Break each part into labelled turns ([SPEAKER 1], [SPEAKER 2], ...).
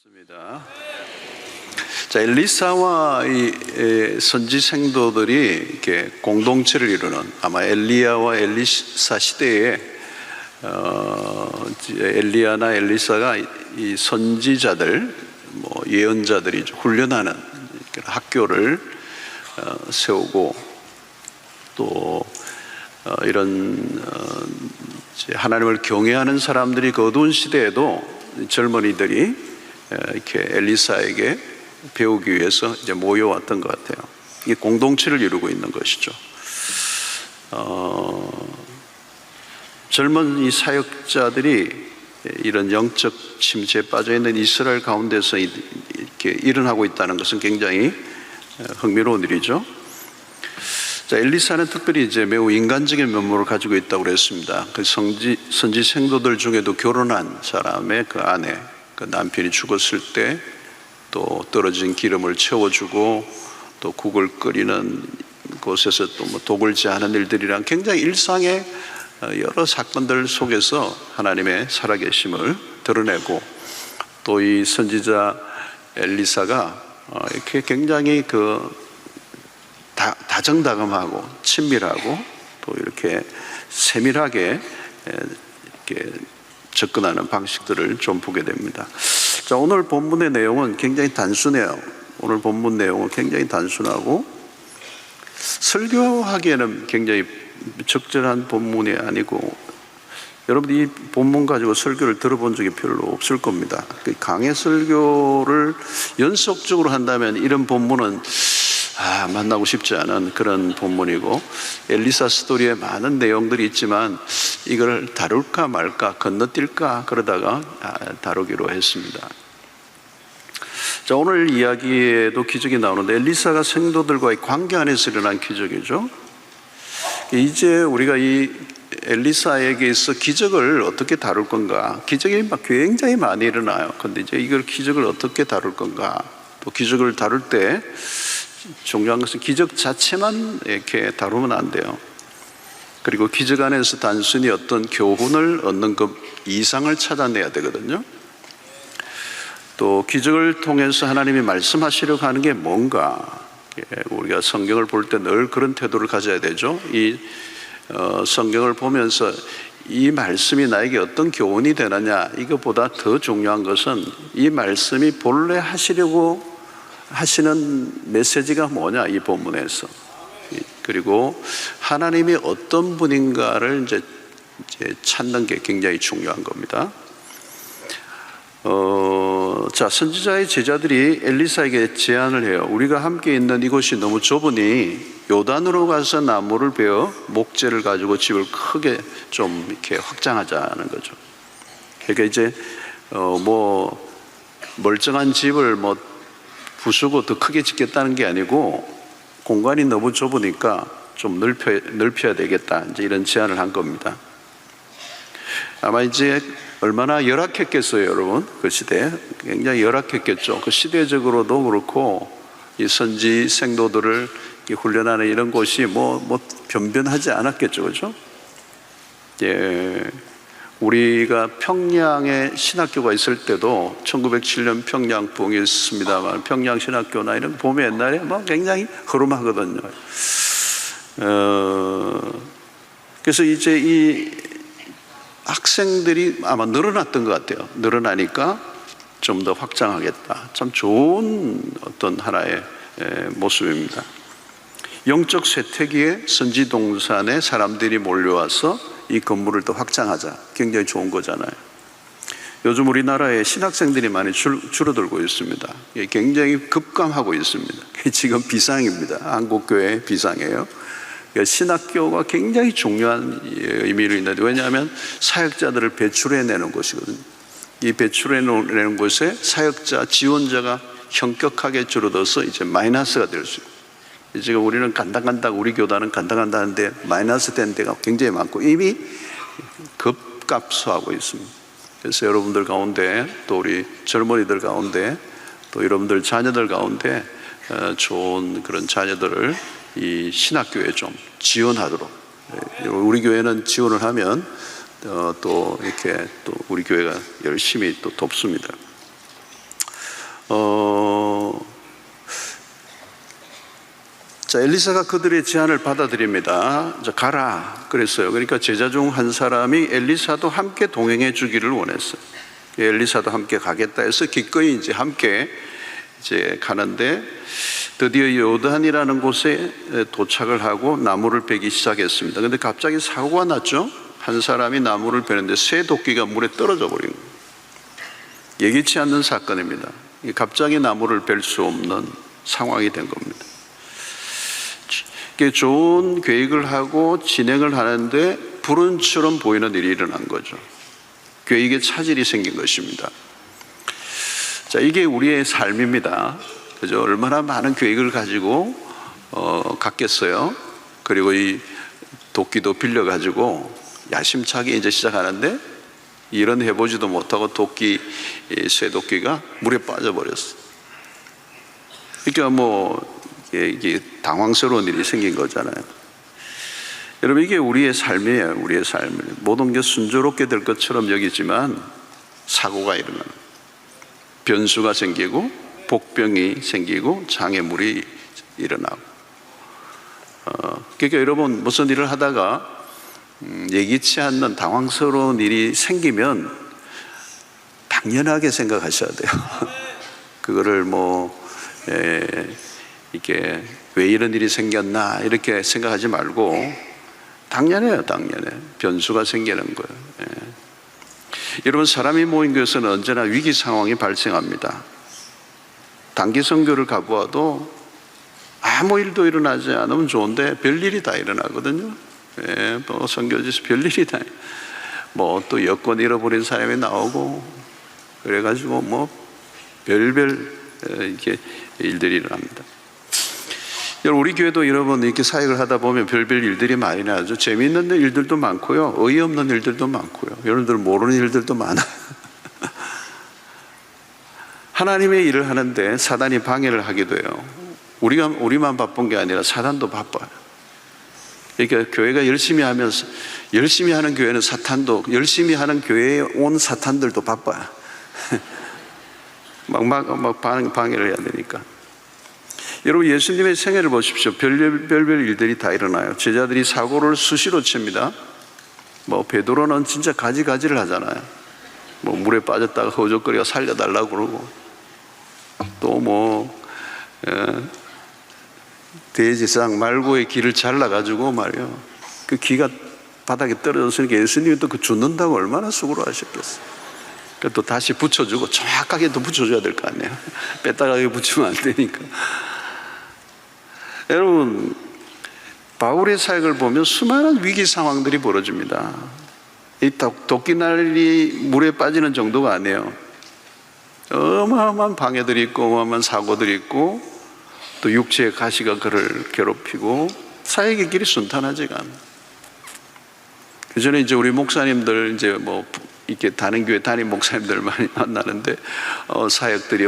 [SPEAKER 1] 맞습니다. 자, 엘리사와 이 선지 생도들이 이렇게 공동체를 이루는, 아마 엘리야와 엘리사 시대에 엘리야나 엘리사가 이 선지자들, 예언자들이 훈련하는 학교를 세우고, 또 이런 하나님을 경외하는 사람들이 그 어두운 시대에도 젊은이들이 이렇게 엘리사에게 배우기 위해서 이제 모여왔던 것 같아요. 이게 공동체를 이루고 있는 것이죠. 젊은 이 사역자들이 이런 영적 침체에 빠져 있는 이스라엘 가운데서 이렇게 일어나고 있다는 것은 굉장히 흥미로운 일이죠. 자, 엘리사는 특별히 이제 매우 인간적인 면모를 가지고 있다고 그랬습니다. 그 선지 생도들 중에도 결혼한 사람의 그 아내, 그 남편이 죽었을 때 또 떨어진 기름을 채워주고, 또 국을 끓이는 곳에서 또 독을 제하는 일들이랑 굉장히 일상의 여러 사건들 속에서 하나님의 살아계심을 드러내고, 또 이 선지자 엘리사가 이렇게 굉장히 다정다감하고 친밀하고 또 이렇게 세밀하게 이렇게 접근하는 방식들을 좀 보게 됩니다. 자, 오늘 본문의 내용은 굉장히 단순해요. 오늘 본문 내용은 굉장히 단순하고 설교하기에는 굉장히 적절한 본문이 아니고, 여러분이 이 본문 가지고 설교를 들어본 적이 별로 없을 겁니다. 강해 설교를 연속적으로 한다면 이런 본문은 만나고 싶지 않은 그런 본문이고, 엘리사 스토리에 많은 내용들이 있지만 이걸 다룰까 말까 건너뛸까 그러다가 다루기로 했습니다. 자, 오늘 이야기에도 기적이 나오는데 엘리사가 생도들과의 관계 안에서 일어난 기적이죠. 이제 우리가 이 엘리사에게서 기적을 어떻게 다룰 건가, 기적이 굉장히 많이 일어나요. 근데 이제 이걸 기적을 어떻게 다룰 건가, 또 기적을 다룰 때 중요한 것은 기적 자체만 이렇게 다루면 안 돼요. 그리고 기적 안에서 단순히 어떤 교훈을 얻는 것 이상을 찾아내야 되거든요. 또 기적을 통해서 하나님이 말씀하시려고 하는 게 뭔가, 우리가 성경을 볼 때 늘 그런 태도를 가져야 되죠. 이 성경을 보면서 이 말씀이 나에게 어떤 교훈이 되느냐, 이것보다 더 중요한 것은 이 말씀이 본래 하시려고 하시는 메시지가 뭐냐, 이 본문에서. 그리고 하나님이 어떤 분인가를 이제 찾는 게 굉장히 중요한 겁니다. 자, 선지자의 제자들이 엘리사에게 제안을 해요. 우리가 함께 있는 이곳이 너무 좁으니 요단으로 가서 나무를 베어 목재를 가지고 집을 크게 좀 이렇게 확장하자는 거죠. 그러니까 이제 멀쩡한 집을 부수고 더 크게 짓겠다는 게 아니고, 공간이 너무 좁으니까 좀 넓혀야 되겠다, 이제 이런 제안을 한 겁니다. 아마 이제 얼마나 열악했겠어요, 여러분. 그 시대 굉장히 열악했겠죠. 그 시대적으로도 그렇고, 이 선지 생도들을 훈련하는 이런 곳이 변변하지 않았겠죠, 그렇죠? 예. 우리가 평양에 신학교가 있을 때도 1907년 평양 부흥이 있습니다만, 평양 신학교나 이런 보면 옛날에 굉장히 허름하거든요. 그래서 이제 이 학생들이 아마 늘어났던 것 같아요. 늘어나니까 좀 더 확장하겠다. 참 좋은 어떤 하나의 모습입니다. 영적 쇠퇴기에 선지동산에 사람들이 몰려와서 이 건물을 더 확장하자, 굉장히 좋은 거잖아요. 요즘 우리나라에 신학생들이 많이 줄어들고 있습니다. 굉장히 급감하고 있습니다. 지금 비상입니다. 한국교회 비상이에요. 신학교가 굉장히 중요한 의미를 있는데, 왜냐하면 사역자들을 배출해내는 곳이거든요. 이 배출해내는 곳에 사역자, 지원자가 현격하게 줄어들어서 이제 마이너스가 될 수 있고, 지금 우리는 우리 교단은 간당간당 하는데 마이너스 된 데가 굉장히 많고 이미 급갑수하고 있습니다. 그래서 여러분들 가운데, 또 우리 젊은이들 가운데, 또 여러분들 자녀들 가운데 좋은 그런 자녀들을 이 신학교에 좀 지원하도록, 우리 교회는 지원을 하면 또 이렇게 또 우리 교회가 열심히 또 돕습니다. 자, 엘리사가 그들의 제안을 받아들입니다. 자, 가라 그랬어요. 그러니까 제자 중 한 사람이 엘리사도 함께 동행해 주기를 원했어요. 엘리사도 함께 가겠다 해서 기꺼이 이제 함께 이제 가는데, 드디어 요단이라는 곳에 도착을 하고 나무를 베기 시작했습니다. 근데 갑자기 사고가 났죠. 한 사람이 나무를 베는데 새 도끼가 물에 떨어져 버린 거예요. 예기치 않는 사건입니다. 갑자기 나무를 벨 수 없는 상황이 된 겁니다. 좋은 계획을 하고 진행을 하는데 불운처럼 보이는 일이 일어난 거죠. 계획에 차질이 생긴 것입니다. 자, 이게 우리의 삶입니다. 그죠? 얼마나 많은 계획을 가지고 갔겠어요. 그리고 이 도끼도 빌려가지고 야심차게 이제 시작하는데 일은 해보지도 못하고 쇠 도끼가 물에 빠져버렸어요. 그러니까 이게 당황스러운 일이 생긴 거잖아요. 여러분, 이게 우리의 삶이에요. 우리의 삶을 모든 게 순조롭게 될 것처럼 여기지만 사고가 일어나는, 변수가 생기고 복병이 생기고 장애물이 일어나고. 그러니까 여러분, 무슨 일을 하다가 예기치 않는 당황스러운 일이 생기면 당연하게 생각하셔야 돼요. 그거를 이게 왜 이런 일이 생겼나 이렇게 생각하지 말고 당연해요. 변수가 생기는 거예요. 여러분, 사람이 모인 것은 언제나 위기 상황이 발생합니다. 단기 선교를 가보아도 아무 일도 일어나지 않으면 좋은데 별일이 다 일어나거든요. 선교지에서 별일이 다, 또 여권 잃어버린 사람이 나오고 그래가지고 별별 이렇게 일들이 일어납니다. 여러분, 우리 교회도 여러분 이렇게 사역을 하다 보면 별별 일들이 많이 나죠. 재미있는 일들도 많고요, 어이없는 일들도 많고요, 여러분들 모르는 일들도 많아요. 하나님의 일을 하는데 사단이 방해를 하기도 해요. 우리만 바쁜 게 아니라 사단도 바빠요. 그러니까 교회가 열심히 하면서, 열심히 하는 교회는 사탄도, 열심히 하는 교회에 온 사탄들도 바빠요. 방해를 해야 되니까. 여러분, 예수님의 생애를 보십시오. 별별 일들이 다 일어나요. 제자들이 사고를 수시로 칩니다. 베드로는 진짜 가지가지를 하잖아요. 물에 빠졌다가 허우적거리가 살려달라고 그러고, 또 대지상 말고의 길을 잘라가지고 말이요, 그 기가 바닥에 떨어졌으니까 예수님이 또 그 죽는다고 얼마나 수고를 하셨겠어요. 또 다시 붙여주고 정확하게 또 붙여줘야 될 거 아니에요. 뺐다가 붙이면 안 되니까. 여러분, 바울의 사역을 보면 수많은 위기 상황들이 벌어집니다. 이 도끼날이 물에 빠지는 정도가 아니에요. 어마어마한 방해들이 있고 어마어마한 사고들이 있고 또 육체의 가시가 그를 괴롭히고 사역의 길이 순탄하지가 않아요. 그 전에 이제 우리 목사님들 이렇게 다른 교회 담임 목사님들 많이 만나는데 사역들이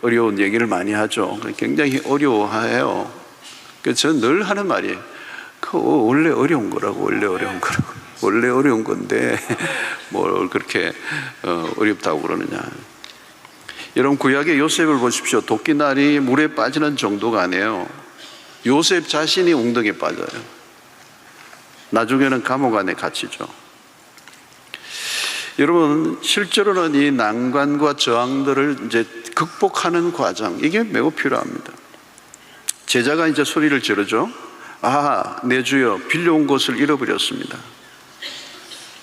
[SPEAKER 1] 어려운 얘기를 많이 하죠. 굉장히 어려워해요. 그래서 저는 늘 하는 말이에요. 원래 어려운 거라고. 원래 어려운 건데 뭘 그렇게 어렵다고 그러느냐. 여러분, 구약의 요셉을 보십시오. 도끼날이 물에 빠지는 정도가 아니에요. 요셉 자신이 웅덩이에 빠져요. 나중에는 감옥 안에 갇히죠. 여러분, 실제로는 이 난관과 저항들을 이제 극복하는 과정, 이게 매우 필요합니다. 제자가 이제 소리를 지르죠. 내 주여, 빌려온 것을 잃어버렸습니다.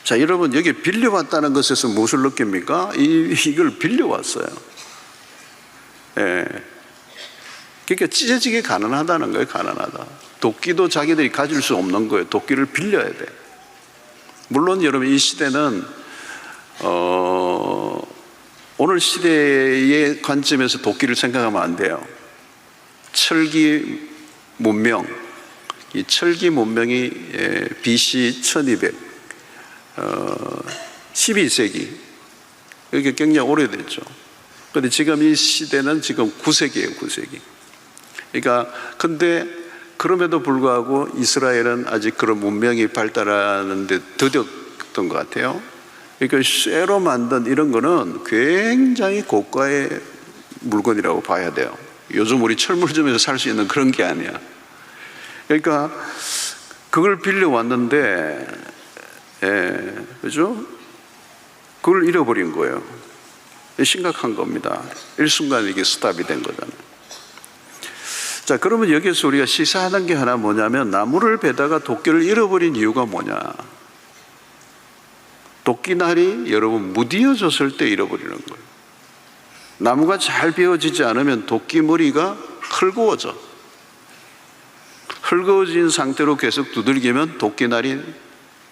[SPEAKER 1] 자, 여러분, 여기 빌려왔다는 것에서 무엇을 느낍니까? 이걸 빌려왔어요. 그러니까 찢어지게 가난하다는 거예요. 가난하다. 도끼도 자기들이 가질 수 없는 거예요. 도끼를 빌려야 돼. 물론 여러분, 이 시대는 오늘 시대의 관점에서 도끼를 생각하면 안 돼요. 철기 문명, 이 철기 문명이 BC 1200 12세기, 이게 굉장히 오래됐죠. 그런데 지금 이 시대는 지금 9세기예요. 9세기. 그러니까 근데 그럼에도 불구하고 이스라엘은 아직 그런 문명이 발달하는데 더뎠던 것 같아요. 그러니까 쇠로 만든 이런 거는 굉장히 고가의 물건이라고 봐야 돼요. 요즘 우리 철물점에서 살 수 있는 그런 게 아니야. 그러니까 그걸 빌려왔는데, 그죠? 그걸 잃어버린 거예요. 심각한 겁니다. 일순간 이게 스탑이 된 거잖아요. 자, 그러면 여기서 우리가 시사하는 게 하나 뭐냐면, 나무를 베다가 도끼를 잃어버린 이유가 뭐냐? 도끼날이 여러분 무디어졌을 때 잃어버리는 거예요. 나무가 잘 베어지지 않으면 도끼머리가 헐거워져. 헐거워진 상태로 계속 두들기면 도끼날이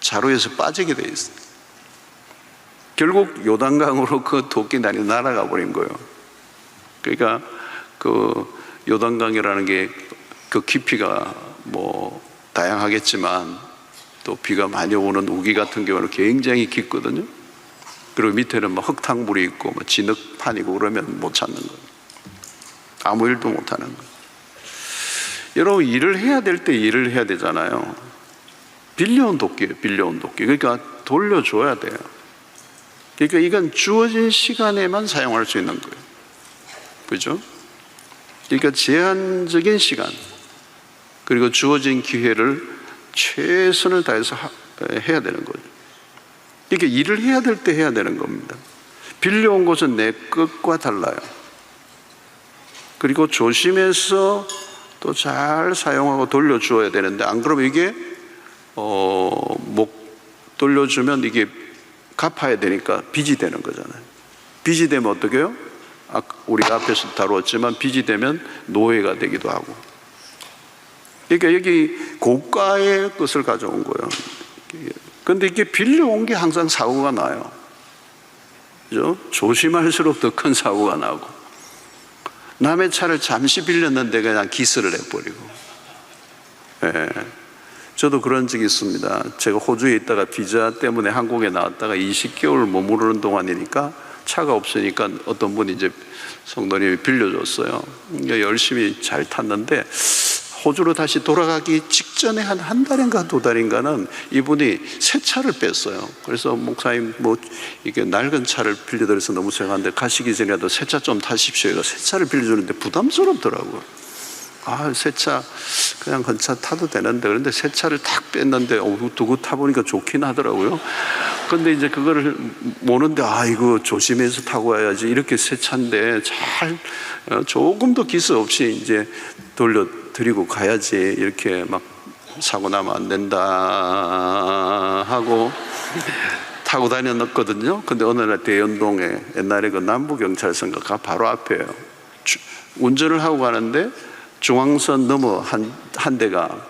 [SPEAKER 1] 자루에서 빠지게 돼 있어요. 결국 요단강으로 그 도끼날이 날아가 버린 거예요. 그러니까 그 요단강이라는 게 그 깊이가 뭐 다양하겠지만 또 비가 많이 오는 우기 같은 경우는 굉장히 깊거든요. 그리고 밑에는 뭐 흙탕물이 있고 뭐 진흙판이고 그러면 못 찾는 거예요. 아무 일도 못 하는 거예요. 여러분, 일을 해야 될 때 일을 해야 되잖아요. 빌려온 도끼예요. 빌려온 도끼. 그러니까 돌려줘야 돼요. 그러니까 이건 주어진 시간에만 사용할 수 있는 거예요. 그죠? 그러니까 제한적인 시간 그리고 주어진 기회를 최선을 다해서 해야 되는 거죠. 그러니까 일을 해야 될 때 해야 되는 겁니다. 빌려온 것은 내 것과 달라요. 그리고 조심해서 또 잘 사용하고 돌려주어야 되는데, 안 그러면 이게 못 돌려주면 이게 갚아야 되니까 빚이 되는 거잖아요. 빚이 되면 어떻게 해요? 우리가 앞에서 다루었지만 빚이 되면 노예가 되기도 하고. 그러니까 여기 고가의 것을 가져온 거예요. 그런데 이게 빌려온 게 항상 사고가 나요. 그죠? 조심할수록 더 큰 사고가 나고, 남의 차를 잠시 빌렸는데 그냥 기스를 해버리고. 저도 그런 적이 있습니다. 제가 호주에 있다가 비자 때문에 한국에 나왔다가 20개월 머무르는 동안이니까 차가 없으니까 어떤 분이 이제 성도님이 빌려줬어요. 그러니까 열심히 잘 탔는데 호주로 다시 돌아가기 직전에 한 달인가 두 달인가는 이분이 새 차를 뺐어요. 그래서 목사님 뭐 이게 낡은 차를 빌려드려서 너무 죄송한데 가시기 전이라도 새 차 좀 타십시오. 이거 새 차를 빌려주는데 부담스럽더라고요. 새 차 그냥 건차 타도 되는데, 그런데 새 차를 탁 뺐는데 두고 타보니까 좋긴 하더라고요. 근데 이제 그거를 모는데 이거 조심해서 타고 와야지, 이렇게 새 차인데 잘 조금도 기스 없이 이제 돌려드리고 가야지, 이렇게 막 사고 나면 안 된다 하고 타고 다녔거든요. 근데 어느 날 대연동에 옛날에 그 남부경찰서가 바로 앞에요. 운전을 하고 가는데 중앙선 넘어 한 대가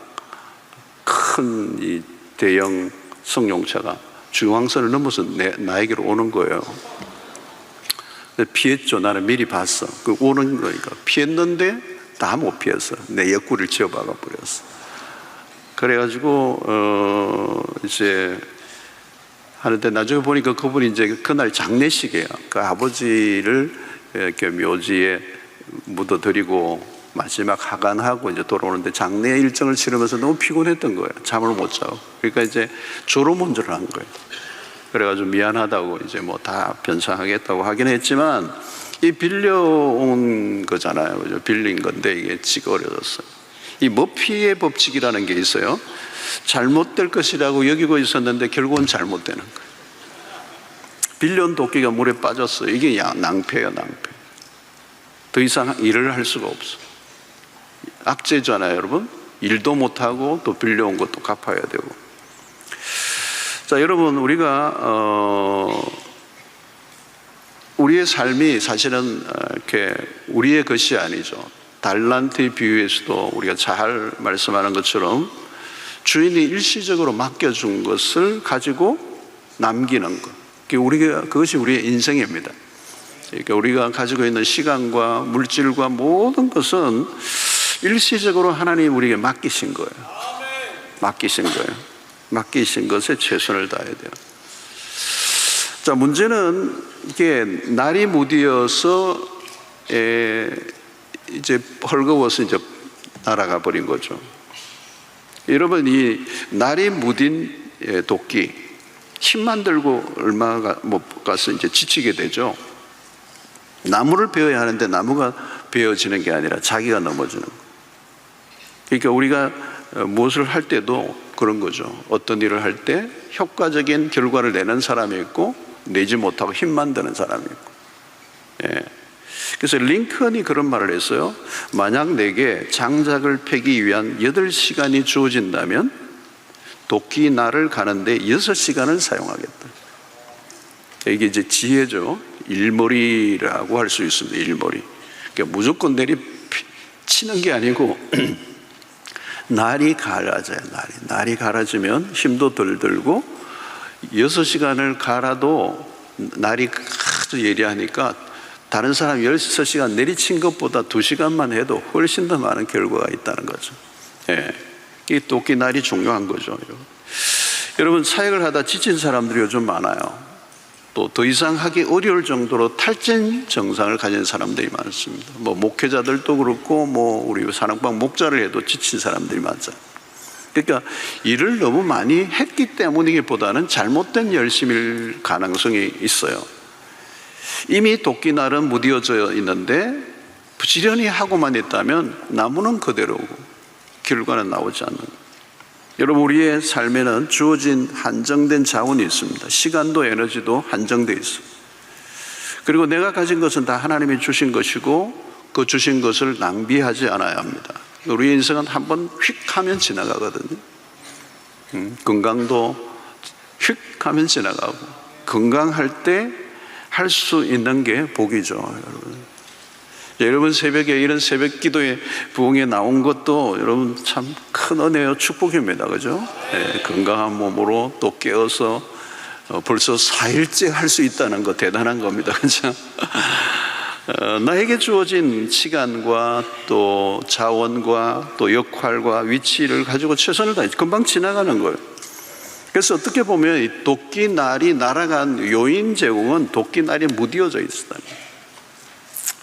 [SPEAKER 1] 큰 이 대형 승용차가 중앙선을 넘어서 나에게로 오는 거예요. 피했죠. 나는 미리 봤어. 그 오는 거니까 피했는데 다 못 피했어. 내 옆구리를 지어박아 버렸어. 그래가지고 이제 하는데 나중에 보니까 그분이 이제 그날 장례식이에요. 그 아버지를 이렇게 묘지에 묻어드리고 마지막 하관하고 이제 돌아오는데 장례 일정을 치르면서 너무 피곤했던 거예요. 잠을 못 자고. 그러니까 이제 졸음운전을 한 거예요. 그래가지고 미안하다고 이제 뭐 다 변상하겠다고 하긴 했지만, 이 빌려온 거잖아요. 그죠? 빌린 건데 이게 찌그러졌어요. 이 머피의 법칙이라는 게 있어요. 잘못될 것이라고 여기고 있었는데 결국은 잘못되는 거예요. 빌려온 도끼가 물에 빠졌어요. 이게 낭패예요, 낭패. 더 이상 일을 할 수가 없어. 악재잖아요, 여러분. 일도 못하고 또 빌려온 것도 갚아야 되고. 자, 여러분, 우리가 우리의 삶이 사실은 이렇게 우리의 것이 아니죠. 달란트의 비유에서도 우리가 잘 말씀하는 것처럼 주인이 일시적으로 맡겨준 것을 가지고 남기는 것, 그것이 우리의 인생입니다. 그러니까 우리가 가지고 있는 시간과 물질과 모든 것은 일시적으로 하나님 우리에게 맡기신 거예요. 맡기신 거예요. 맡기신 것에 최선을 다해야 돼요. 자, 문제는 이게 날이 무디어서 이제 헐거워서 이제 날아가 버린 거죠. 여러분, 이 날이 무딘 도끼 힘만 들고 얼마가 못 가서 이제 지치게 되죠. 나무를 베어야 하는데 나무가 베어지는 게 아니라 자기가 넘어지는 거예요. 그러니까 우리가 무엇을 할 때도 그런 거죠. 어떤 일을 할 때 효과적인 결과를 내는 사람이 있고 내지 못하고 힘만 드는 사람이 있고. 예. 그래서 링컨이 그런 말을 했어요. 만약 내게 장작을 패기 위한 8시간이 주어진다면 도끼 날을 가는데 6시간을 사용하겠다. 이게 이제 지혜죠. 일머리라고 할 수 있습니다. 일머리. 그러니까 무조건 치는 게 아니고 날이 갈아져요. 날이 갈아지면 힘도 덜 들고 6시간을 갈아도 날이 아주 예리하니까 다른 사람 16시간 내리친 것보다 2시간만 해도 훨씬 더 많은 결과가 있다는 거죠. 예. 이 도끼 날이 중요한 거죠. 여러분, 사역을 하다 지친 사람들이 요즘 많아요. 또 더 이상 하기 어려울 정도로 탈진 증상을 가진 사람들이 많습니다. 뭐 목회자들도 그렇고 뭐 우리 사랑방 목자를 해도 지친 사람들이 많죠. 그러니까 일을 너무 많이 했기 때문이기보다는 잘못된 열심일 가능성이 있어요. 이미 도끼날은 무뎌져 있는데 부지런히 하고만 있다면 나무는 그대로고 결과는 나오지 않는 거예요. 여러분, 우리의 삶에는 주어진 한정된 자원이 있습니다. 시간도 에너지도 한정되어 있습니다. 그리고 내가 가진 것은 다 하나님이 주신 것이고 그 주신 것을 낭비하지 않아야 합니다. 우리의 인생은 한번 휙 하면 지나가거든요. 건강도 휙 하면 지나가고 건강할 때 할 수 있는 게 복이죠. 여러분 새벽에 이런 새벽 기도의 부흥에 나온 것도 여러분 참 큰 은혜요 축복입니다. 그죠? 네, 건강한 몸으로 또 깨어서 벌써 4일째 할 수 있다는 거 대단한 겁니다. 그죠? 나에게 주어진 시간과 또 자원과 또 역할과 위치를 가지고 최선을 다해 금방 지나가는 거예요. 그래서 어떻게 보면 이 도끼날이 날아간 요인 제공은 도끼날이 무뎌져 있었다.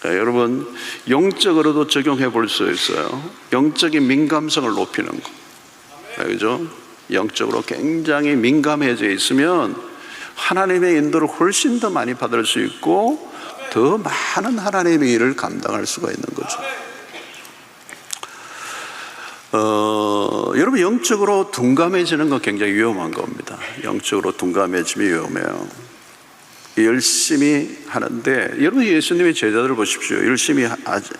[SPEAKER 1] 여러분, 영적으로도 적용해 볼 수 있어요. 영적인 민감성을 높이는 거. 그죠? 영적으로 굉장히 민감해져 있으면 하나님의 인도를 훨씬 더 많이 받을 수 있고 더 많은 하나님의 일을 감당할 수가 있는 거죠. 여러분, 영적으로 둔감해지는 건 굉장히 위험한 겁니다. 영적으로 둔감해지면 위험해요. 열심히 하는데, 여러분 예수님의 제자들을 보십시오. 열심히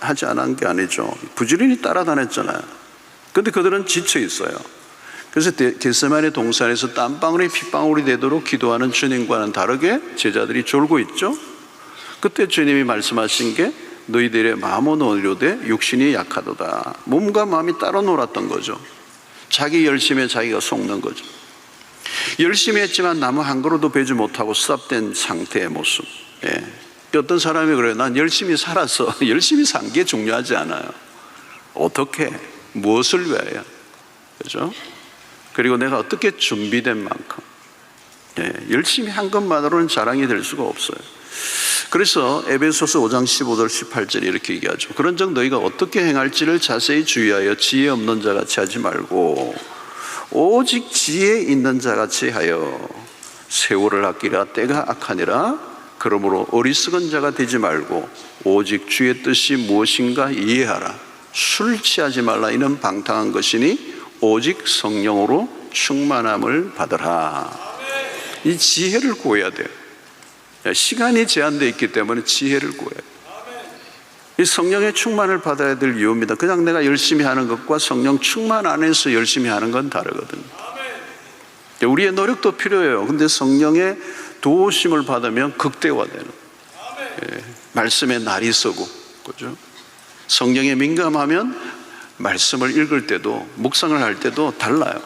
[SPEAKER 1] 하지 않은 게 아니죠. 부지런히 따라다녔잖아요. 그런데 그들은 지쳐 있어요. 그래서 겟세마네 동산에서 땀방울이 핏방울이 되도록 기도하는 주님과는 다르게 제자들이 졸고 있죠. 그때 주님이 말씀하신 게 너희들의 마음은 온료되 육신이 약하도다. 몸과 마음이 따로 놀았던 거죠. 자기 열심에 자기가 속는 거죠. 열심히 했지만 나무 한 그루도 베지 못하고 수답된 상태의 모습. 예. 어떤 사람이 그래요. 난 열심히 살았어. 열심히 산 게 중요하지 않아요. 어떻게, 무엇을 위하여, 그죠? 그리고 내가 어떻게 준비된 만큼. 예. 열심히 한 것만으로는 자랑이 될 수가 없어요. 그래서 에베소서 5장 15절 18절에 이렇게 얘기하죠. 그런즉 너희가 어떻게 행할지를 자세히 주의하여 지혜 없는 자같이 하지 말고 오직 지혜 있는 자같이 하여 세월을 아끼라 때가 악하니라. 그러므로 어리석은 자가 되지 말고 오직 주의 뜻이 무엇인가 이해하라. 술 취하지 말라. 이는 방탕한 것이니 오직 성령으로 충만함을 받으라. 이 지혜를 구해야 돼요. 시간이 제한되어 있기 때문에 지혜를 구해야 돼요. 이 성령의 충만을 받아야 될 이유입니다. 그냥 내가 열심히 하는 것과 성령 충만 안에서 열심히 하는 건 다르거든요. 우리의 노력도 필요해요. 근데 성령의 도우심을 받으면 극대화되는, 말씀의 날이 서고, 그죠? 성령에 민감하면 말씀을 읽을 때도 묵상을 할 때도 달라요.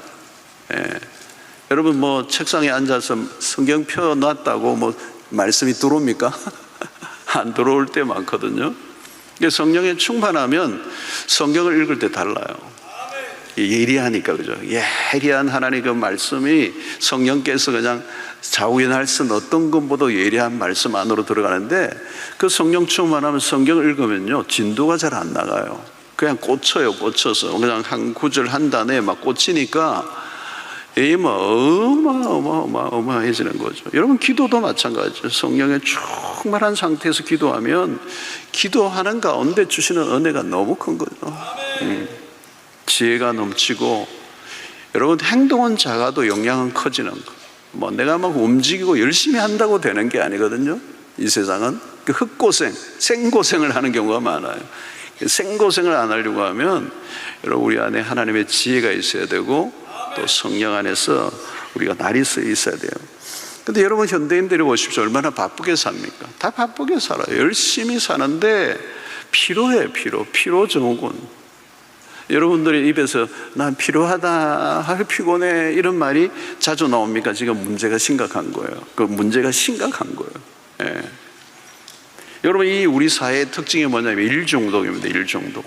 [SPEAKER 1] 여러분 뭐 책상에 앉아서 성경 펴놨다고 뭐 말씀이 들어옵니까? 안 들어올 때 많거든요. 성령에 충만하면 성경을 읽을 때 달라요. 예리하니까, 그죠? 예리한 하나님의 그 말씀이 성령께서 그냥 좌우연할 수는 어떤 것보다 예리한 말씀 안으로 들어가는데, 그 성령 충만하면 성경을 읽으면요 진도가 잘 안 나가요. 그냥 꽂혀서 그냥 한 구절 한 단에 막 꽂히니까 어마어마해지는 거죠. 여러분, 기도도 마찬가지죠. 성령에 충만한 상태에서 기도하면 기도하는 가운데 주시는 은혜가 너무 큰 거죠. 지혜가 넘치고, 여러분, 행동은 작아도 영향은 커지는 거. 뭐 내가 막 움직이고 열심히 한다고 되는 게 아니거든요. 이 세상은 그 흑고생, 생고생을 하는 경우가 많아요. 생고생을 안 하려고 하면 여러분, 우리 안에 하나님의 지혜가 있어야 되고, 또 성령 안에서 우리가 날이 서 있어야 돼요. 근데 여러분, 현대인들이 보십시오. 얼마나 바쁘게 삽니까? 다 바쁘게 살아요. 열심히 사는데 피로해. 피로 증후군. 여러분들의 입에서 난 피로하다, 피곤해, 이런 말이 자주 나옵니까? 지금 문제가 심각한 거예요. 그 문제가 심각한 거예요. 예. 여러분, 이 우리 사회의 특징이 뭐냐면 일중독입니다. 일중독.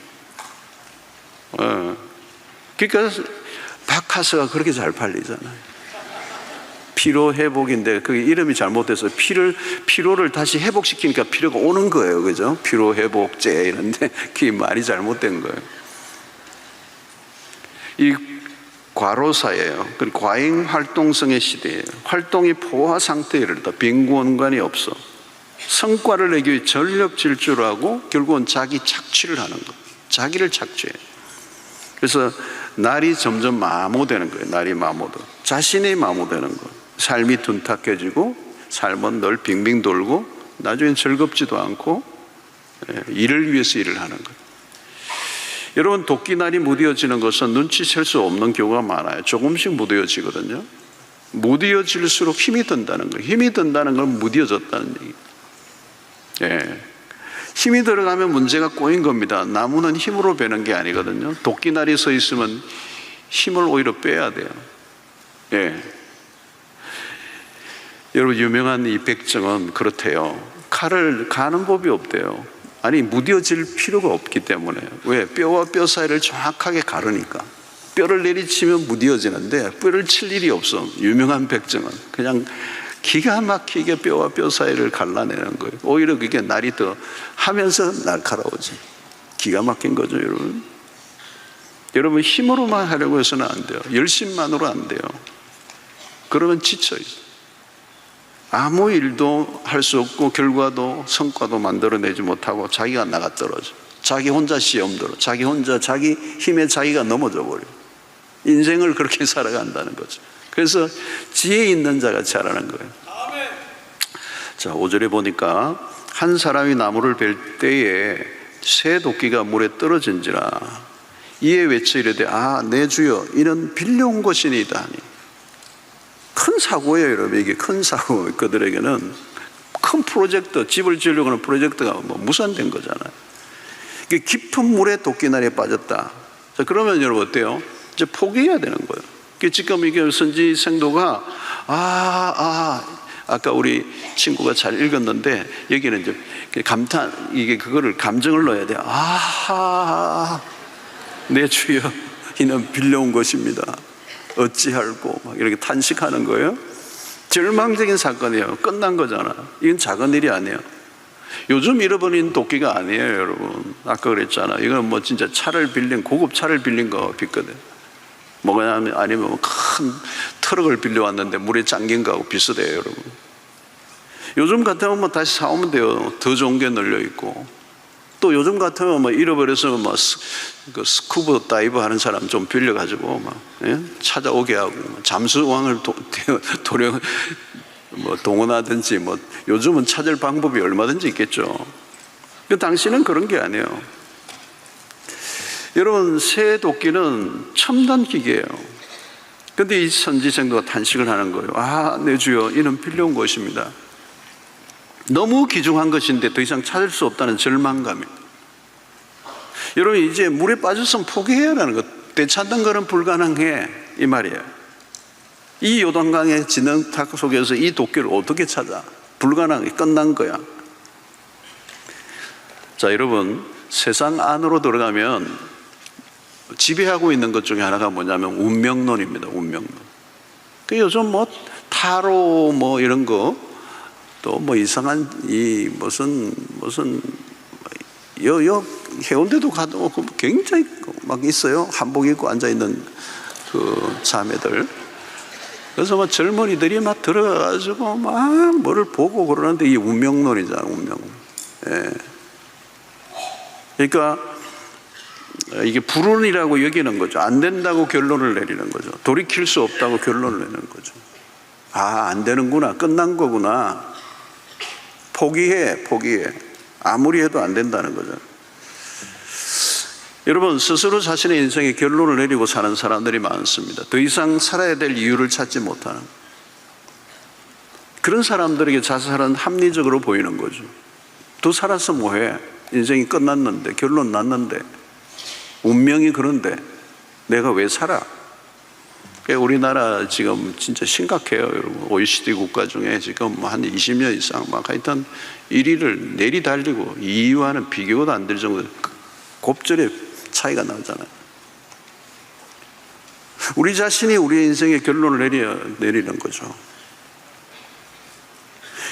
[SPEAKER 1] 그러니까 바카스가 그렇게 잘 팔리잖아요. 피로 회복인데 그 이름이 잘못돼서 피로를 다시 회복시키니까 피로가 오는 거예요. 그죠? 피로 회복제 이런데 그게 말이 잘못된 거예요. 이 과로사예요. 과잉 활동성의 시대예요. 활동이 포화 상태에 이르다. 빈 공간이 없어. 성과를 내기 위해 전력 질주를 하고 결국은 자기 착취를 하는 거. 자기를 착취해요. 그래서 날이 점점 마모되는 거예요. 날이 마모도. 자신이 마모되는 거예요. 삶이 둔탁해지고, 삶은 늘 빙빙 돌고, 나중엔 즐겁지도 않고, 일을 위해서 일을 하는 거예요. 여러분, 도끼날이 무뎌지는 것은 눈치챌 수 없는 경우가 많아요. 조금씩 무뎌지거든요. 무뎌질수록 힘이 든다는 거예요. 힘이 든다는 건 무뎌졌다는 얘기예요. 예. 힘이 들어가면 문제가 꼬인 겁니다. 나무는 힘으로 베는 게 아니거든요. 도끼날이 서 있으면 힘을 오히려 빼야 돼요. 예. 여러분, 유명한 이 백정은 그렇대요. 칼을 가는 법이 없대요. 아니, 무뎌질 필요가 없기 때문에. 왜? 뼈와 뼈 사이를 정확하게 가르니까. 뼈를 내리치면 무뎌지는데 뼈를 칠 일이 없어. 유명한 백정은 그냥 기가 막히게 뼈와 뼈 사이를 갈라내는 거예요. 오히려 그게 날이 더 하면서 날카로워지. 기가 막힌 거죠, 여러분. 여러분, 힘으로만 하려고 해서는 안 돼요. 열심만으로 안 돼요. 그러면 지쳐있어요. 아무 일도 할 수 없고 결과도 성과도 만들어내지 못하고 자기가 나가 떨어져. 자기 혼자 시험 들어. 자기 혼자 자기 힘에 자기가 넘어져 버려. 인생을 그렇게 살아간다는 거죠. 그래서 지혜 있는 자가 잘하는 거예요. 자, 5절에 보니까 한 사람이 나무를 벨 때에 새 도끼가 물에 떨어진지라 이에 외쳐 이르되 내 주여 이는 빌려온 것이니이다 하니. 큰 사고예요, 여러분. 이게 큰 사고. 그들에게는 큰 프로젝트, 집을 지으려고 하는 프로젝트가 뭐 무산된 거잖아요. 이게 깊은 물에 도끼날에 빠졌다. 자, 그러면 여러분 어때요? 이제 포기해야 되는 거예요. 지금 이게 선지생도가 아까 우리 친구가 잘 읽었는데 여기는 이제 감탄, 이게 그거를 감정을 넣어야 돼요. 내 주여 이는 빌려온 것입니다. 어찌할꼬 막 이렇게 탄식하는 거예요. 절망적인 사건이에요. 끝난 거잖아. 이건 작은 일이 아니에요. 요즘 잃어버린 도끼가 아니에요, 여러분. 아까 그랬잖아. 이건 뭐 진짜 차를 빌린, 고급 차를 빌린 거 비거든. 뭐가 아니면 큰 트럭을 빌려왔는데 물에 잠긴 거하고 비슷해요, 여러분. 요즘 같으면 뭐 다시 사오면 돼요. 더 좋은 게 널려 있고. 또 요즘 같으면 뭐 잃어버려서 뭐 그 스쿠버 다이브 하는 사람 좀 빌려가지고 막 찾아오게 하고 잠수왕을 동원하든지 뭐 요즘은 찾을 방법이 얼마든지 있겠죠. 그 당시는 그런 게 아니에요. 여러분, 새 도끼는 첨단 기계예요. 근데 이 선지생도가 탄식을 하는 거예요. 내 주여 이는 빌려온 것입니다. 너무 귀중한 것인데 더 이상 찾을 수 없다는 절망감이에요. 여러분, 이제 물에 빠졌으면 포기해야 하는 것. 되찾는 것은 불가능해, 이 말이에요. 이 요단강의 진흙탕 속에서 이 도끼를 어떻게 찾아? 불가능해. 끝난 거야. 자, 여러분, 세상 안으로 들어가면 지배하고 있는 것 중에 하나가 뭐냐면 운명론입니다. 운명론. 요즘 뭐 타로 뭐 이런 거 또 뭐 이상한 이 무슨 해운대도 가도 굉장히 막 있어요. 한복 입고 앉아 있는 그 자매들. 그래서 막 젊은이들이 막 들어가가지고 막 뭐를 보고 그러는데 이 운명론이잖아, 운명론. 예. 그러니까 이게 불운이라고 여기는 거죠. 안 된다고 결론을 내리는 거죠. 돌이킬 수 없다고 결론을 내는 거죠. 아, 안 되는구나. 끝난 거구나. 포기해. 아무리 해도 안 된다는 거죠. 여러분, 스스로 자신의 인생에 결론을 내리고 사는 사람들이 많습니다. 더 이상 살아야 될 이유를 찾지 못하는, 그런 사람들에게 자살은 합리적으로 보이는 거죠. 더 살아서 뭐해? 인생이 끝났는데, 결론 났는데, 운명이 그런데 내가 왜 살아? 우리나라 지금 진짜 심각해요, 여러분. OECD 국가 중에 지금 한 20년 이상 막 하여튼 1위를 내리달리고 2위와는 비교도 안 될 정도로 곱절의 차이가 나잖아요. 우리 자신이 우리의 인생의 결론을 내리는 거죠.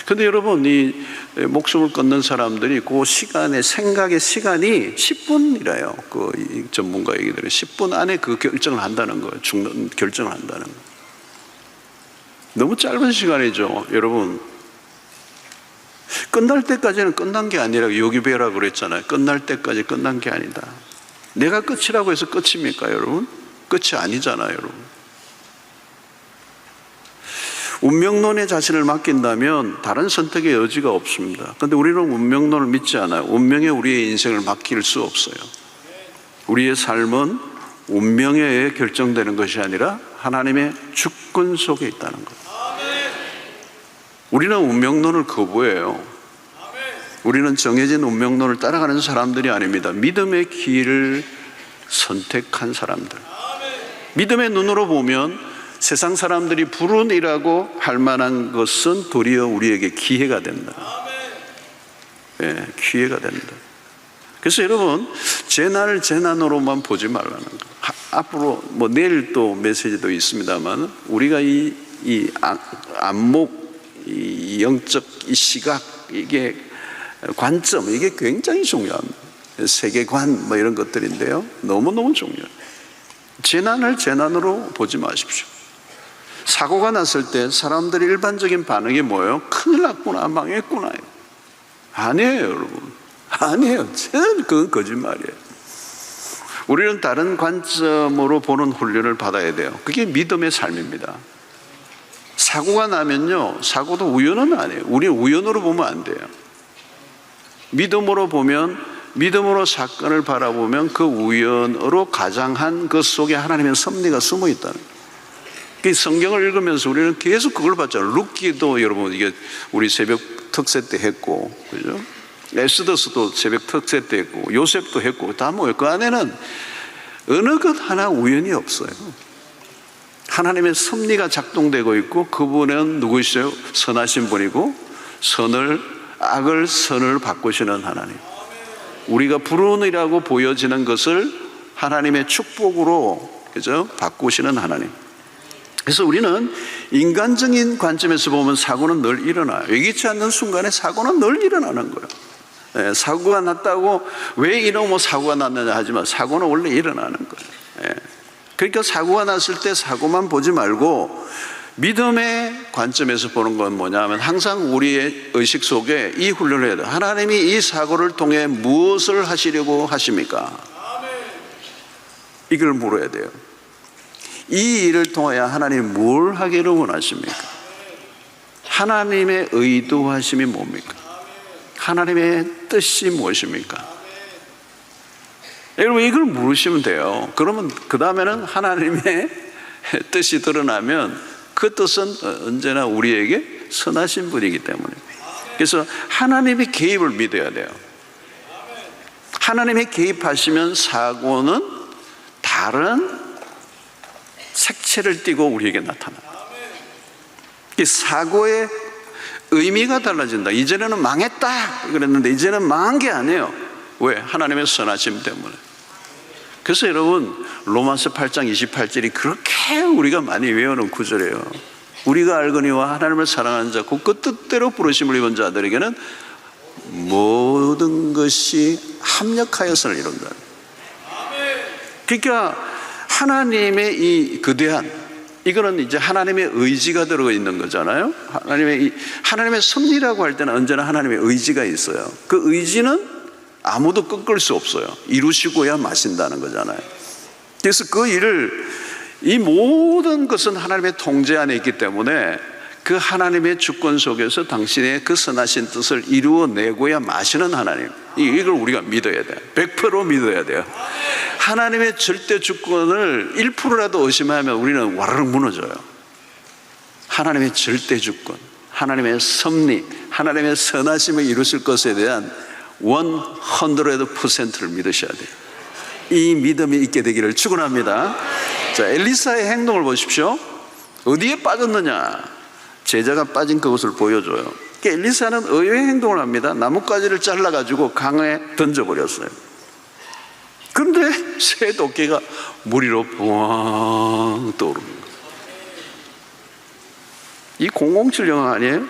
[SPEAKER 1] 근데 여러분, 이 목숨을 끊는 사람들이 그 시간의 생각의 시간이 10분이래요. 그 전문가 얘기들은 10분 안에 그 결정을 한다는 거예요. 죽는 결정을 한다는 거예요. 너무 짧은 시간이죠, 여러분. 끝날 때까지는 끝난 게 아니라 요기베라고 그랬잖아요. 끝날 때까지 끝난 게 아니다. 내가 끝이라고 해서 끝입니까, 여러분? 끝이 아니잖아요, 여러분. 운명론에 자신을 맡긴다면 다른 선택의 여지가 없습니다. 그런데 우리는 운명론을 믿지 않아요. 운명에 우리의 인생을 맡길 수 없어요. 우리의 삶은 운명에 의해 결정되는 것이 아니라 하나님의 주권 속에 있다는 것. 우리는 운명론을 거부해요. 우리는 정해진 운명론을 따라가는 사람들이 아닙니다. 믿음의 길을 선택한 사람들. 믿음의 눈으로 보면 세상 사람들이 불운이라고 할 만한 것은 도리어 우리에게 기회가 된다. 예, 기회가 된다. 그래서 여러분, 재난을 재난으로만 보지 말라는 거. 앞으로 뭐 내일 또 메시지도 있습니다만, 우리가 이 안목, 이 영적 이 시각, 이게 관점, 이게 굉장히 중요합니다. 세계관 뭐 이런 것들인데요, 너무너무 중요해요. 재난을 재난으로 보지 마십시오. 사고가 났을 때 사람들의 일반적인 반응이 뭐예요? 큰일 났구나, 망했구나. 아니에요, 여러분. 아니에요. 그건 거짓말이에요. 우리는 다른 관점으로 보는 훈련을 받아야 돼요. 그게 믿음의 삶입니다. 사고가 나면요, 사고도 우연은 아니에요. 우리는 우연으로 보면 안 돼요. 믿음으로 보면, 믿음으로 사건을 바라보면 그 우연으로 가장한 것 속에 하나님의 섭리가 숨어 있다는 거예요. 성경을 읽으면서 우리는 계속 그걸 봤잖아요. 룻기도 여러분, 이게 우리 새벽 특세 때 했고, 그죠? 에스더스도 새벽 특세 때 했고, 요셉도 했고, 다 뭐예요? 그 안에는 어느 것 하나 우연이 없어요. 하나님의 섭리가 작동되고 있고, 그분은 누구시죠? 선하신 분이고, 악을 선을 바꾸시는 하나님. 우리가 불운이라고 보여지는 것을 하나님의 축복으로, 그죠? 바꾸시는 하나님. 그래서 우리는 인간적인 관점에서 보면 사고는 늘 일어나요. 예기치 않는 순간에 사고는 늘 일어나는 거예요. 사고가 났다고 왜 이놈의 사고가 났느냐 하지만 사고는 원래 일어나는 거예요. 그러니까 사고가 났을 때 사고만 보지 말고 믿음의 관점에서 보는 건 뭐냐 하면 항상 우리의 의식 속에 이 훈련을 해야 돼요. 하나님이 이 사고를 통해 무엇을 하시려고 하십니까? 이걸 물어야 돼요. 이 일을 통하여 하나님이 뭘 하기를 원하십니까? 하나님의 의도하심이 뭡니까? 하나님의 뜻이 무엇입니까? 여러분, 이걸 물으시면 돼요. 그러면 그 다음에는 하나님의 뜻이 드러나면 그 뜻은 언제나 우리에게 선하신 분이기 때문에, 그래서 하나님의 개입을 믿어야 돼요. 하나님의 개입하시면 사고는 다른 색채를 띠고 우리에게 나타나요. 이 사고의 의미가 달라진다. 이전에는 망했다 그랬는데 이제는 망한 게 아니에요. 왜? 하나님의 선하심 때문에. 그래서 여러분, 로마서 8장 28절이 그렇게 우리가 많이 외우는 구절이에요. 우리가 알거니와 하나님을 사랑하는 자 곧 그 뜻대로 부르심을 입은 자들에게는 모든 것이 합력하여서를 이룬다. 그러니까 하나님의 이 거대한 이거는 이제 하나님의 의지가 들어가 있는 거잖아요. 하나님의 섭리라고 할 때는 언제나 하나님의 의지가 있어요. 그 의지는 아무도 꺾을 수 없어요. 이루시고야 마신다는 거잖아요. 그래서 그 일을, 이 모든 것은 하나님의 통제 안에 있기 때문에 그 하나님의 주권 속에서 당신의 그 선하신 뜻을 이루어내고야 마시는 하나님, 이걸 우리가 믿어야 돼요. 100% 믿어야 돼요. 하나님의 절대 주권을 1%라도 의심하면 우리는 와르르 무너져요. 하나님의 절대 주권, 하나님의 섭리, 하나님의 선하심을 이루실 것에 대한 100%를 믿으셔야 돼요. 이 믿음이 있게 되기를 축원합니다. 자, 엘리사의 행동을 보십시오. 어디에 빠졌느냐? 제자가 빠진 그것을 보여줘요. 엘리사는 의외의 행동을 합니다. 나뭇가지를 잘라가지고 강에 던져버렸어요. 그런데 새 도끼가 물 위로 부엉 떠오르는 거예요. 이 007 영화 아니에요?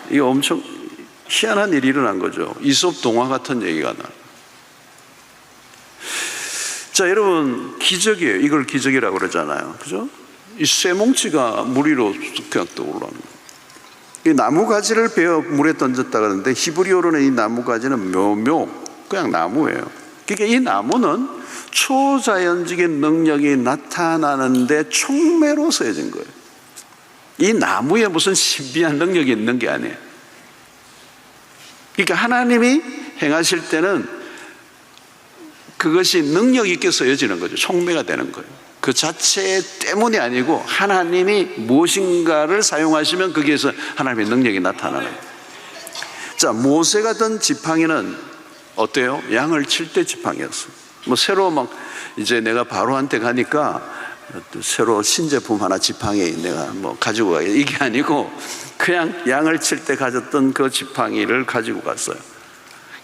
[SPEAKER 1] 이게 엄청 희한한 일이 일어난 거죠. 이솝 동화 같은 얘기가 나요. 자, 여러분, 기적이에요. 이걸 기적이라고 그러잖아요. 그죠? 이 쇠뭉치가 물 위로 그냥 떠올라는 거예요. 이 나무가지를 베어 물에 던졌다 그러는데 히브리어로는 이 나무가지는 묘묘, 그냥 나무예요. 그러니까 이 나무는 초자연적인 능력이 나타나는데 촉매로 쓰여진 거예요. 이 나무에 무슨 신비한 능력이 있는 게 아니에요. 그러니까 하나님이 행하실 때는 그것이 능력 있게 쓰여지는 거죠. 촉매가 되는 거예요. 그 자체 때문이 아니고 하나님이 무엇인가를 사용하시면 거기에서 하나님의 능력이 나타나는 거예요. 자, 모세가 든 지팡이는 어때요? 양을 칠 때 지팡이였어요. 뭐 새로 막 이제 내가 바로한테 가니까 새로 신제품 하나 지팡이 내가 뭐 가지고 가야, 이게 아니고 그냥 양을 칠 때 가졌던 그 지팡이를 가지고 갔어요.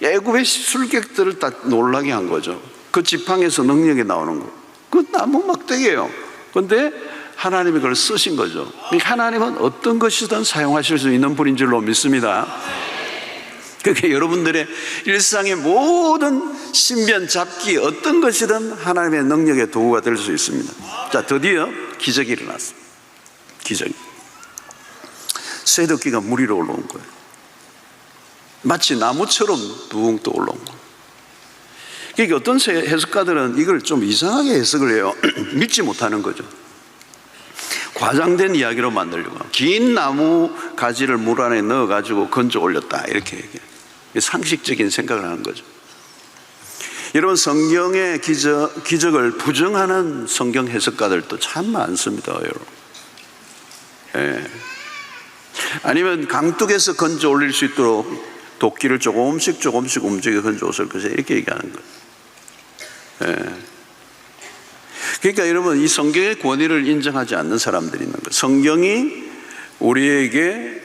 [SPEAKER 1] 애굽의 술객들을 다 놀라게 한 거죠. 그 지팡이에서 능력이 나오는 거예요. 그 나무 막대기예요. 그런데 하나님이 그걸 쓰신 거죠. 하나님은 어떤 것이든 사용하실 수 있는 분인 줄로 믿습니다. 그러니까 여러분들의 일상의 모든 신변 잡기 어떤 것이든 하나님의 능력의 도구가 될 수 있습니다. 자, 드디어 기적이 일어났어요. 기적이. 쇠도끼가 물 위로 올라온 거예요. 마치 나무처럼 둥 떠올라온 거예요. 그러니까 어떤 해석가들은 이걸 좀 이상하게 해석을 해요. 믿지 못하는 거죠. 과장된 이야기로 만들려고. 긴 나무 가지를 물 안에 넣어가지고 건져 올렸다, 이렇게 얘기해요. 상식적인 생각을 하는 거죠. 여러분, 성경의 기적을 부정하는 성경 해석가들도 참 많습니다, 여러분. 예. 아니면 강둑에서 건져 올릴 수 있도록 도끼를 조금씩 움직여 건져 올릴 것이다, 이렇게 얘기하는 거예요. 예. 그러니까 여러분, 이 성경의 권위를 인정하지 않는 사람들이 있는 거예요. 성경이 우리에게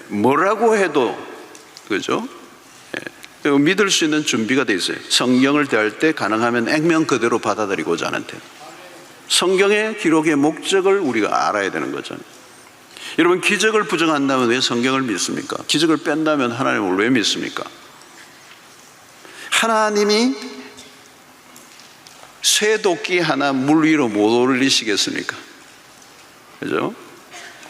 [SPEAKER 1] 뭐라고 해도, 그죠? 믿을 수 있는 준비가 돼 있어요. 성경을 대할 때 가능하면 액면 그대로 받아들이고자 하는 데, 성경의 기록의 목적을 우리가 알아야 되는 거잖아요. 여러분, 기적을 부정한다면 왜 성경을 믿습니까? 기적을 뺀다면 하나님을 왜 믿습니까? 하나님이 쇠도끼 하나 물 위로 못 올리시겠습니까? 그죠?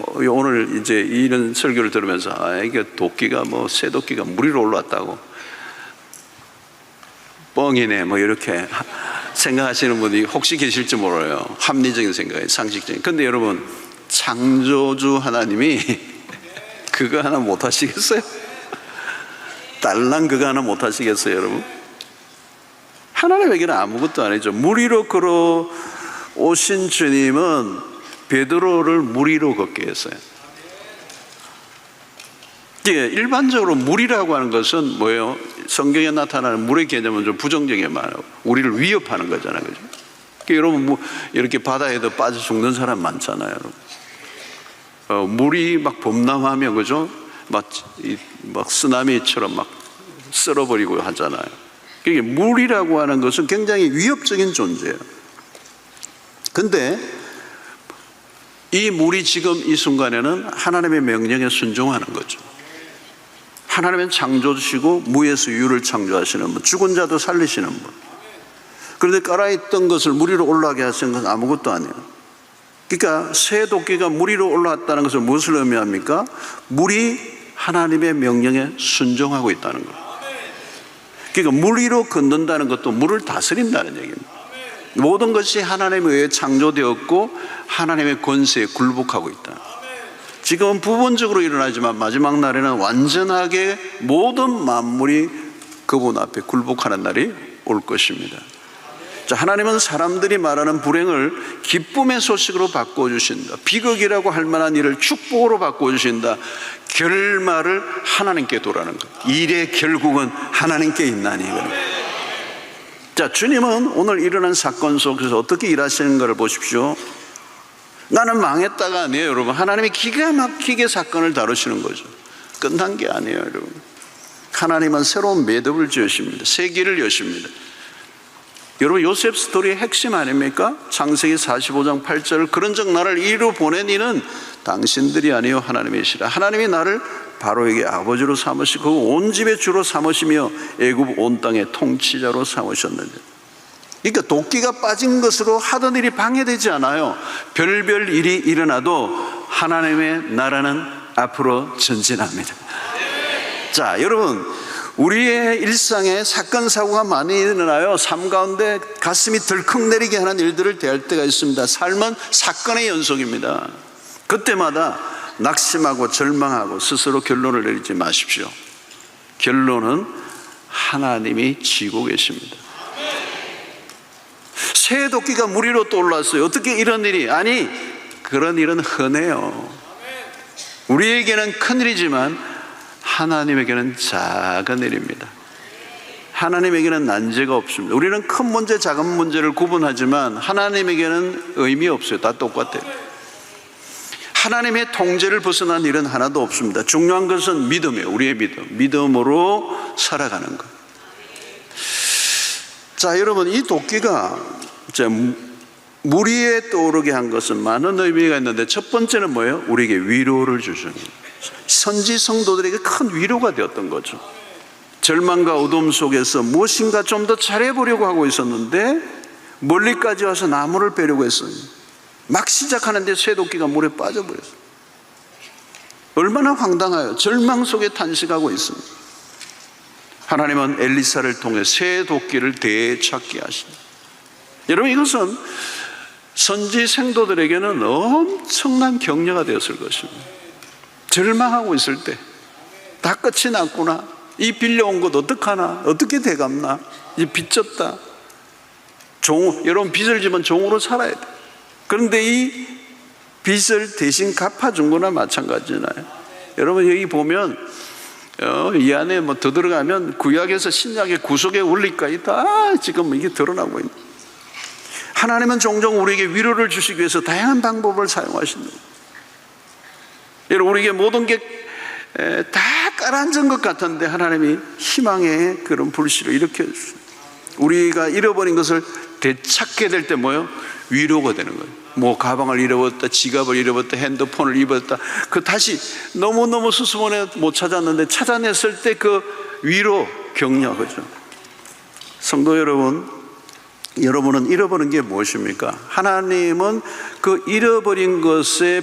[SPEAKER 1] 오늘 이제 이런 설교를 들으면서 이게 도끼가 뭐 쇠도끼가 물 위로 올라왔다고 뻥이네 뭐 이렇게 생각하시는 분이 혹시 계실지 몰라요. 합리적인 생각이에요. 상식적인. 근데 여러분, 창조주 하나님이 그거 하나 못 하시겠어요? 딸랑 그거 하나 못 하시겠어요, 여러분? 하나님에게는 아무것도 아니죠. 물 위로 걸어 오신 주님은 베드로를 물 위로 걷게 했어요. 일반적으로 물이라고 하는 것은 뭐예요? 성경에 나타나는 물의 개념은 좀 부정적이게 말하고 우리를 위협하는 거잖아요, 그죠? 그러니까 여러분, 뭐 이렇게 바다에도 빠져 죽는 사람 많잖아요, 여러분. 물이 막 범람하면, 그죠? 막 쓰나미처럼 막 쓸어버리고 하잖아요. 그러니까 물이라고 하는 것은 굉장히 위협적인 존재예요. 근데 이 물이 지금 이 순간에는 하나님의 명령에 순종하는 거죠. 하나님은 창조주시고 무에서 유를 창조하시는 분, 죽은 자도 살리시는 분. 그런데 깔아있던 것을 물 위로 올라가게 하시는 건 아무것도 아니에요. 그러니까 새 도끼가 물 위로 올라왔다는 것은 무엇을 의미합니까? 물이 하나님의 명령에 순종하고 있다는 거예요. 그러니까 물 위로 걷는다는 것도 물을 다스린다는 얘기입니다. 모든 것이 하나님에 의해 창조되었고 하나님의 권세에 굴복하고 있다. 지금은 부분적으로 일어나지만 마지막 날에는 완전하게 모든 만물이 그분 앞에 굴복하는 날이 올 것입니다. 자, 하나님은 사람들이 말하는 불행을 기쁨의 소식으로 바꿔주신다. 비극이라고 할 만한 일을 축복으로 바꿔주신다. 결말을 하나님께 돌아는 것. 일의 결국은 하나님께 있나니. 자, 주님은 오늘 일어난 사건 속에서 어떻게 일하시는 것을 보십시오. 나는 망했다가 아니에요, 여러분. 하나님이 기가 막히게 사건을 다루시는 거죠. 끝난 게 아니에요, 여러분. 하나님은 새로운 매듭을 지으십니다. 새 길을 여십니다. 여러분, 요셉 스토리의 핵심 아닙니까? 창세기 45장 8절, 그런즉 나를 이리로 보낸 이는 당신들이 아니요 하나님이시라. 하나님이 나를 바로에게 아버지로 삼으시고 온 집의 주로 삼으시며 애굽 온 땅의 통치자로 삼으셨는데, 그러니까 도끼가 빠진 것으로 하던 일이 방해되지 않아요. 별별 일이 일어나도 하나님의 나라는 앞으로 전진합니다. 자, 여러분, 우리의 일상에 사건 사고가 많이 일어나요. 삶 가운데 가슴이 덜컥 내리게 하는 일들을 대할 때가 있습니다. 삶은 사건의 연속입니다. 그때마다 낙심하고 절망하고 스스로 결론을 내리지 마십시오. 결론은 하나님이 쥐고 계십니다. 새 도끼가 물 위로 떠올랐어요. 어떻게 이런 일이? 아니, 그런 일은 흔해요. 우리에게는 큰일이지만 하나님에게는 작은 일입니다. 하나님에게는 난제가 없습니다. 우리는 큰 문제, 작은 문제를 구분하지만 하나님에게는 의미 없어요. 다 똑같아요. 하나님의 통제를 벗어난 일은 하나도 없습니다. 중요한 것은 믿음이에요. 우리의 믿음. 믿음으로 살아가는 것. 자, 여러분, 이 도끼가 물 위에 떠오르게 한 것은 많은 의미가 있는데, 첫 번째는 뭐예요? 우리에게 위로를 주시는 거예요. 선지 성도들에게 큰 위로가 되었던 거죠. 절망과 어둠 속에서 무엇인가 좀 더 잘해보려고 하고 있었는데 멀리까지 와서 나무를 빼려고 했어요. 막 시작하는데 쇠도끼가 물에 빠져버렸어요. 얼마나 황당해요. 절망 속에 탄식하고 있습니다. 하나님은 엘리사를 통해 쇠도끼를 되찾게 하십니다. 여러분, 이것은 선지 생도들에게는 엄청난 격려가 되었을 것입니다. 절망하고 있을 때, 다 끝이 났구나, 이 빌려온 것 어떡하나, 어떻게 돼갔나, 이제 빚졌다, 여러분, 빚을 지면 종으로 살아야 돼. 그런데 이 빚을 대신 갚아준 거나 마찬가지잖아요. 여러분, 여기 보면 이 안에 뭐 더 들어가면 구약에서 신약의 구속의 원리까지 다 지금 이게 드러나고 있는. 하나님은 종종 우리에게 위로를 주시기 위해서 다양한 방법을 사용하시는 거예요. 여러분, 우리에게 모든 게 다 깔아앉은 것 같은데 하나님이 희망의 그런 불씨를 일으켜주세요. 우리가 잃어버린 것을 되찾게 될 때 뭐예요? 위로가 되는 거예요. 뭐 가방을 잃어버렸다, 지갑을 잃어버렸다, 핸드폰을 잃어버렸다, 그 다시 너무너무 수수문에 못 찾았는데 찾아냈을 때 그 위로, 격려, 그죠? 성도 여러분, 여러분은 잃어버린 게 무엇입니까? 하나님은 그 잃어버린 것에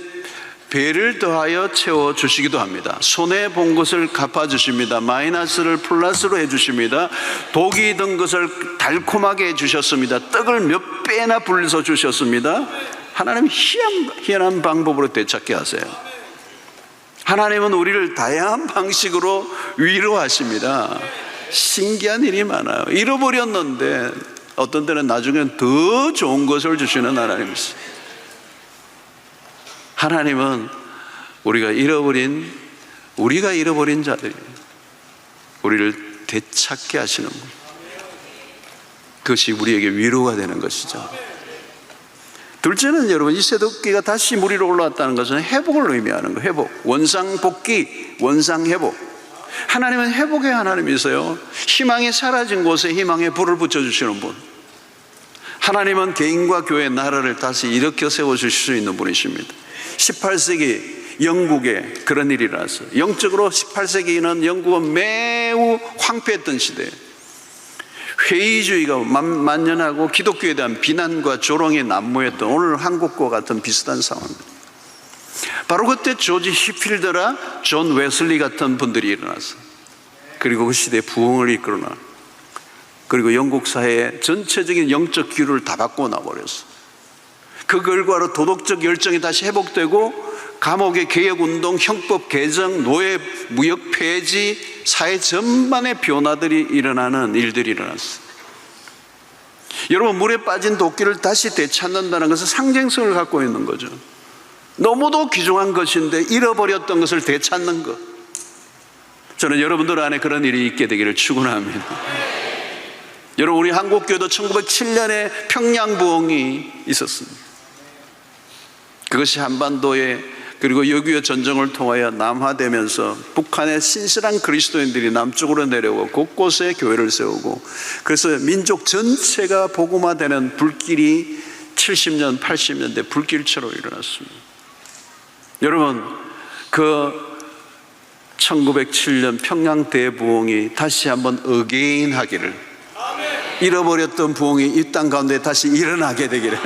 [SPEAKER 1] 배를 더하여 채워주시기도 합니다. 손해본 것을 갚아주십니다. 마이너스를 플러스로 해주십니다. 독이 든 것을 달콤하게 해주셨습니다. 떡을 몇 배나 불려서 주셨습니다. 하나님 희한한 방법으로 되찾게 하세요. 하나님은 우리를 다양한 방식으로 위로하십니다. 신기한 일이 많아요. 잃어버렸는데 어떤 때는 나중엔 더 좋은 것을 주시는 하나님이세요. 하나님은 우리가 잃어버린 자들이 우리를 되찾게 하시는 것, 그것이 우리에게 위로가 되는 것이죠. 둘째는 여러분, 이 쇠도끼가 다시 물 위로 올라왔다는 것은 회복을 의미하는 거예요. 회복, 원상복귀, 원상회복. 하나님은 회복의 하나님이세요. 희망이 사라진 곳에 희망의 불을 붙여주시는 분. 하나님은 개인과 교회, 나라를 다시 일으켜 세워주실 수 있는 분이십니다. 18세기 영국에 그런 일이 일어났어요. 영적으로 18세기는 영국은 매우 황폐했던 시대예요. 회의주의가 만연하고 기독교에 대한 비난과 조롱이 난무했던 오늘 한국과 같은 비슷한 상황입니다. 바로 그때 조지 히필더라 존 웨슬리 같은 분들이 일어났어요. 그리고 그 시대의 부흥을 이끌어나, 그리고 영국 사회의 전체적인 영적 기류를 다 바꿔 놔버렸어요. 그 결과로 도덕적 열정이 다시 회복되고 감옥의 개혁운동, 형법 개정, 노예 무역 폐지, 사회 전반의 변화들이 일어나는 일들이 일어났어요. 여러분, 물에 빠진 도끼를 다시 되찾는다는 것은 상징성을 갖고 있는 거죠. 너무도 귀중한 것인데 잃어버렸던 것을 되찾는 것. 저는 여러분들 안에 그런 일이 있게 되기를 축원합니다. 여러분, 우리 한국교회도 1907년에 평양부흥이 있었습니다. 그것이 한반도에, 그리고 6.25 전쟁을 통하여 남하되면서 북한의 신실한 그리스도인들이 남쪽으로 내려오고 곳곳에 교회를 세우고, 그래서 민족 전체가 복음화되는 불길이 70년, 80년대 불길처럼 일어났습니다. 여러분, 그 1907년 평양 대부흥이 다시 한번 어게인 하기를, 잃어버렸던 부흥이 이 땅 가운데 다시 일어나게 되기를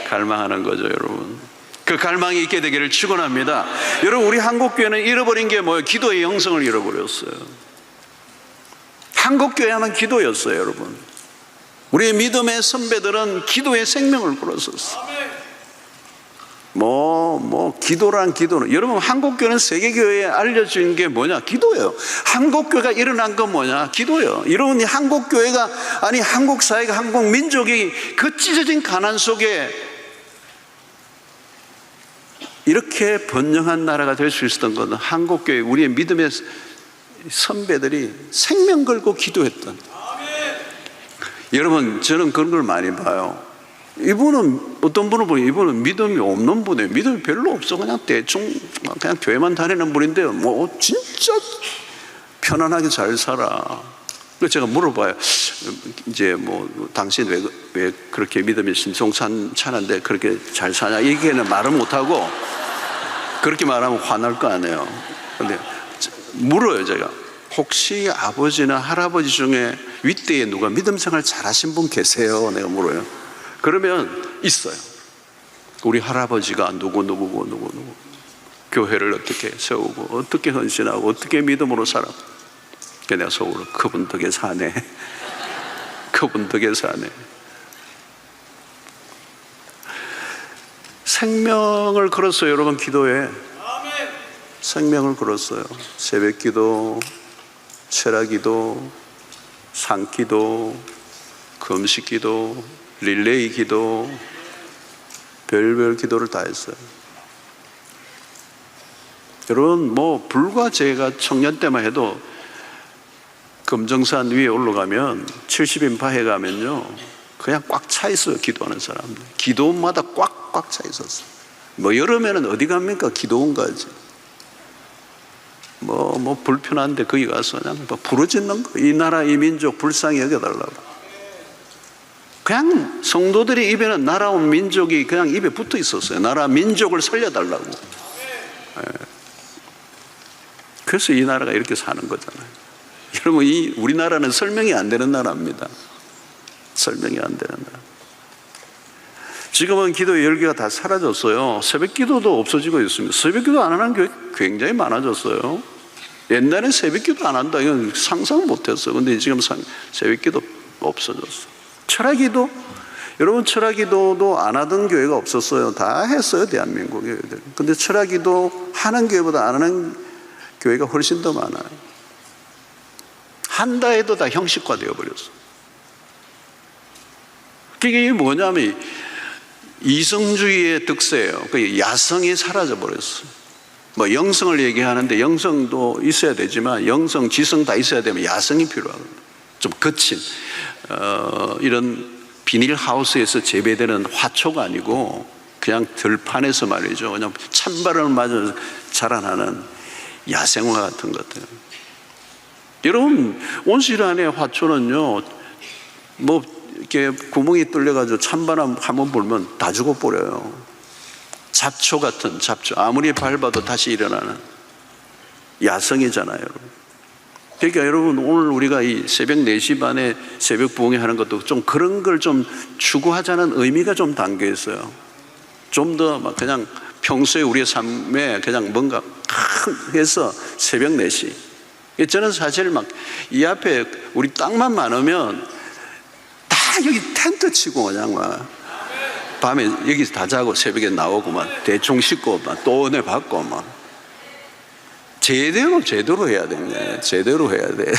[SPEAKER 1] 갈망하는 거죠. 여러분, 그 갈망이 있게 되기를 축원합니다. 여러분, 우리 한국교회는 잃어버린 게 뭐예요? 기도의 영성을 잃어버렸어요. 한국교회 하면 기도였어요. 여러분, 우리의 믿음의 선배들은 기도의 생명을 걸었었어요. 기도란 기도는, 여러분, 한국교회는 세계교회에 알려진 게 뭐냐? 기도예요. 한국교회가 일어난 건 뭐냐? 기도예요. 여러분, 한국교회가, 아니 한국 사회가, 한국 민족이 그 찢어진 가난 속에 이렇게 번영한 나라가 될 수 있었던 것은 한국교회, 우리의 믿음의 선배들이 생명 걸고 기도했던. 여러분, 저는 그런 걸 많이 봐요. 이분은, 어떤 분을 보면 이분은 믿음이 없는 분이에요. 믿음이 별로 없어. 그냥 대충 그냥 교회만 다니는 분인데 진짜 편안하게 잘 살아. 그래서 제가 물어봐요. 이제 당신 왜 그렇게 믿음이 신성찬한데 그렇게 잘 사냐? 얘기는 말을 못하고, 그렇게 말하면 화날 거 아니에요. 근데 물어요, 제가. 혹시 아버지나 할아버지 중에 윗대에 누가 믿음 생활 잘하신 분 계세요? 내가 물어요. 그러면 있어요. 우리 할아버지가 누구 교회를 어떻게 세우고 어떻게 헌신하고 어떻게 믿음으로 살아. 내가 속으로, 그분 덕에 사네. 그분 덕에 사네. 생명을 걸었어요. 여러분, 기도에 생명을 걸었어요. 새벽기도, 철야기도, 산기도, 금식기도, 릴레이 기도, 별별 기도를 다 했어요. 여러분, 불과 제가 청년 때만 해도 금정산 위에 올라가면 70인파에 가면요, 그냥 꽉 차 있어요. 기도하는 사람들. 기도원마다 꽉 차 있었어요. 여름에는 어디 갑니까? 기도원 가지. 불편한데 거기 가서 그냥 부르짖는 거. 이 나라 이 민족 불쌍히 여겨달라고. 그냥 성도들의 입에는 나라온 민족이 그냥 입에 붙어 있었어요. 나라 민족을 살려달라고. 그래서 이 나라가 이렇게 사는 거잖아요. 여러분, 우리나라는 설명이 안 되는 나라입니다. 설명이 안 되는 나라. 지금은 기도의 열기가 다 사라졌어요. 새벽 기도도 없어지고 있습니다. 새벽 기도 안 하는 교회 굉장히 많아졌어요. 옛날에 새벽 기도 안 한다, 이건 상상 못 했어요. 근데 지금 새벽 기도 없어졌어. 철야기도, 여러분, 철야기도도 안 하던 교회가 없었어요. 다 했어요, 대한민국 교회들. 근데 철야기도 하는 교회보다 안 하는 교회가 훨씬 더 많아요. 한다 해도 다 형식화 되어버렸어. 그게 뭐냐면 이성주의의 득세예요. 그 야성이 사라져버렸어요. 영성을 얘기하는데 영성도 있어야 되지만, 영성, 지성 다 있어야 되면 야성이 필요하거든요. 좀 거친 이런 비닐하우스에서 재배되는 화초가 아니고 그냥 들판에서 말이죠, 그냥 찬바람을 맞아 자라나는 야생화 같은 것들. 여러분, 온실 안에 화초는요, 이렇게 구멍이 뚫려가지고 찬바람 한번 불면 다 죽어버려요. 잡초 같은 잡초, 아무리 밟아도 다시 일어나는 야성이잖아요. 여러분. 그러니까 여러분, 오늘 우리가 이 새벽 4시 반에 새벽 부흥회 하는 것도 좀 그런 걸 좀 추구하자는 의미가 좀 담겨 있어요. 좀 더 막 그냥 평소에 우리의 삶에 그냥 뭔가 해서 새벽 4시. 저는 사실 막 이 앞에 우리 땅만 많으면 다 여기 텐트 치고 그냥 막 밤에 여기서 다 자고 새벽에 나오고 막 대충 씻고 막 또 은혜 받고 막 제대로 해야 되네. 제대로 해야 돼.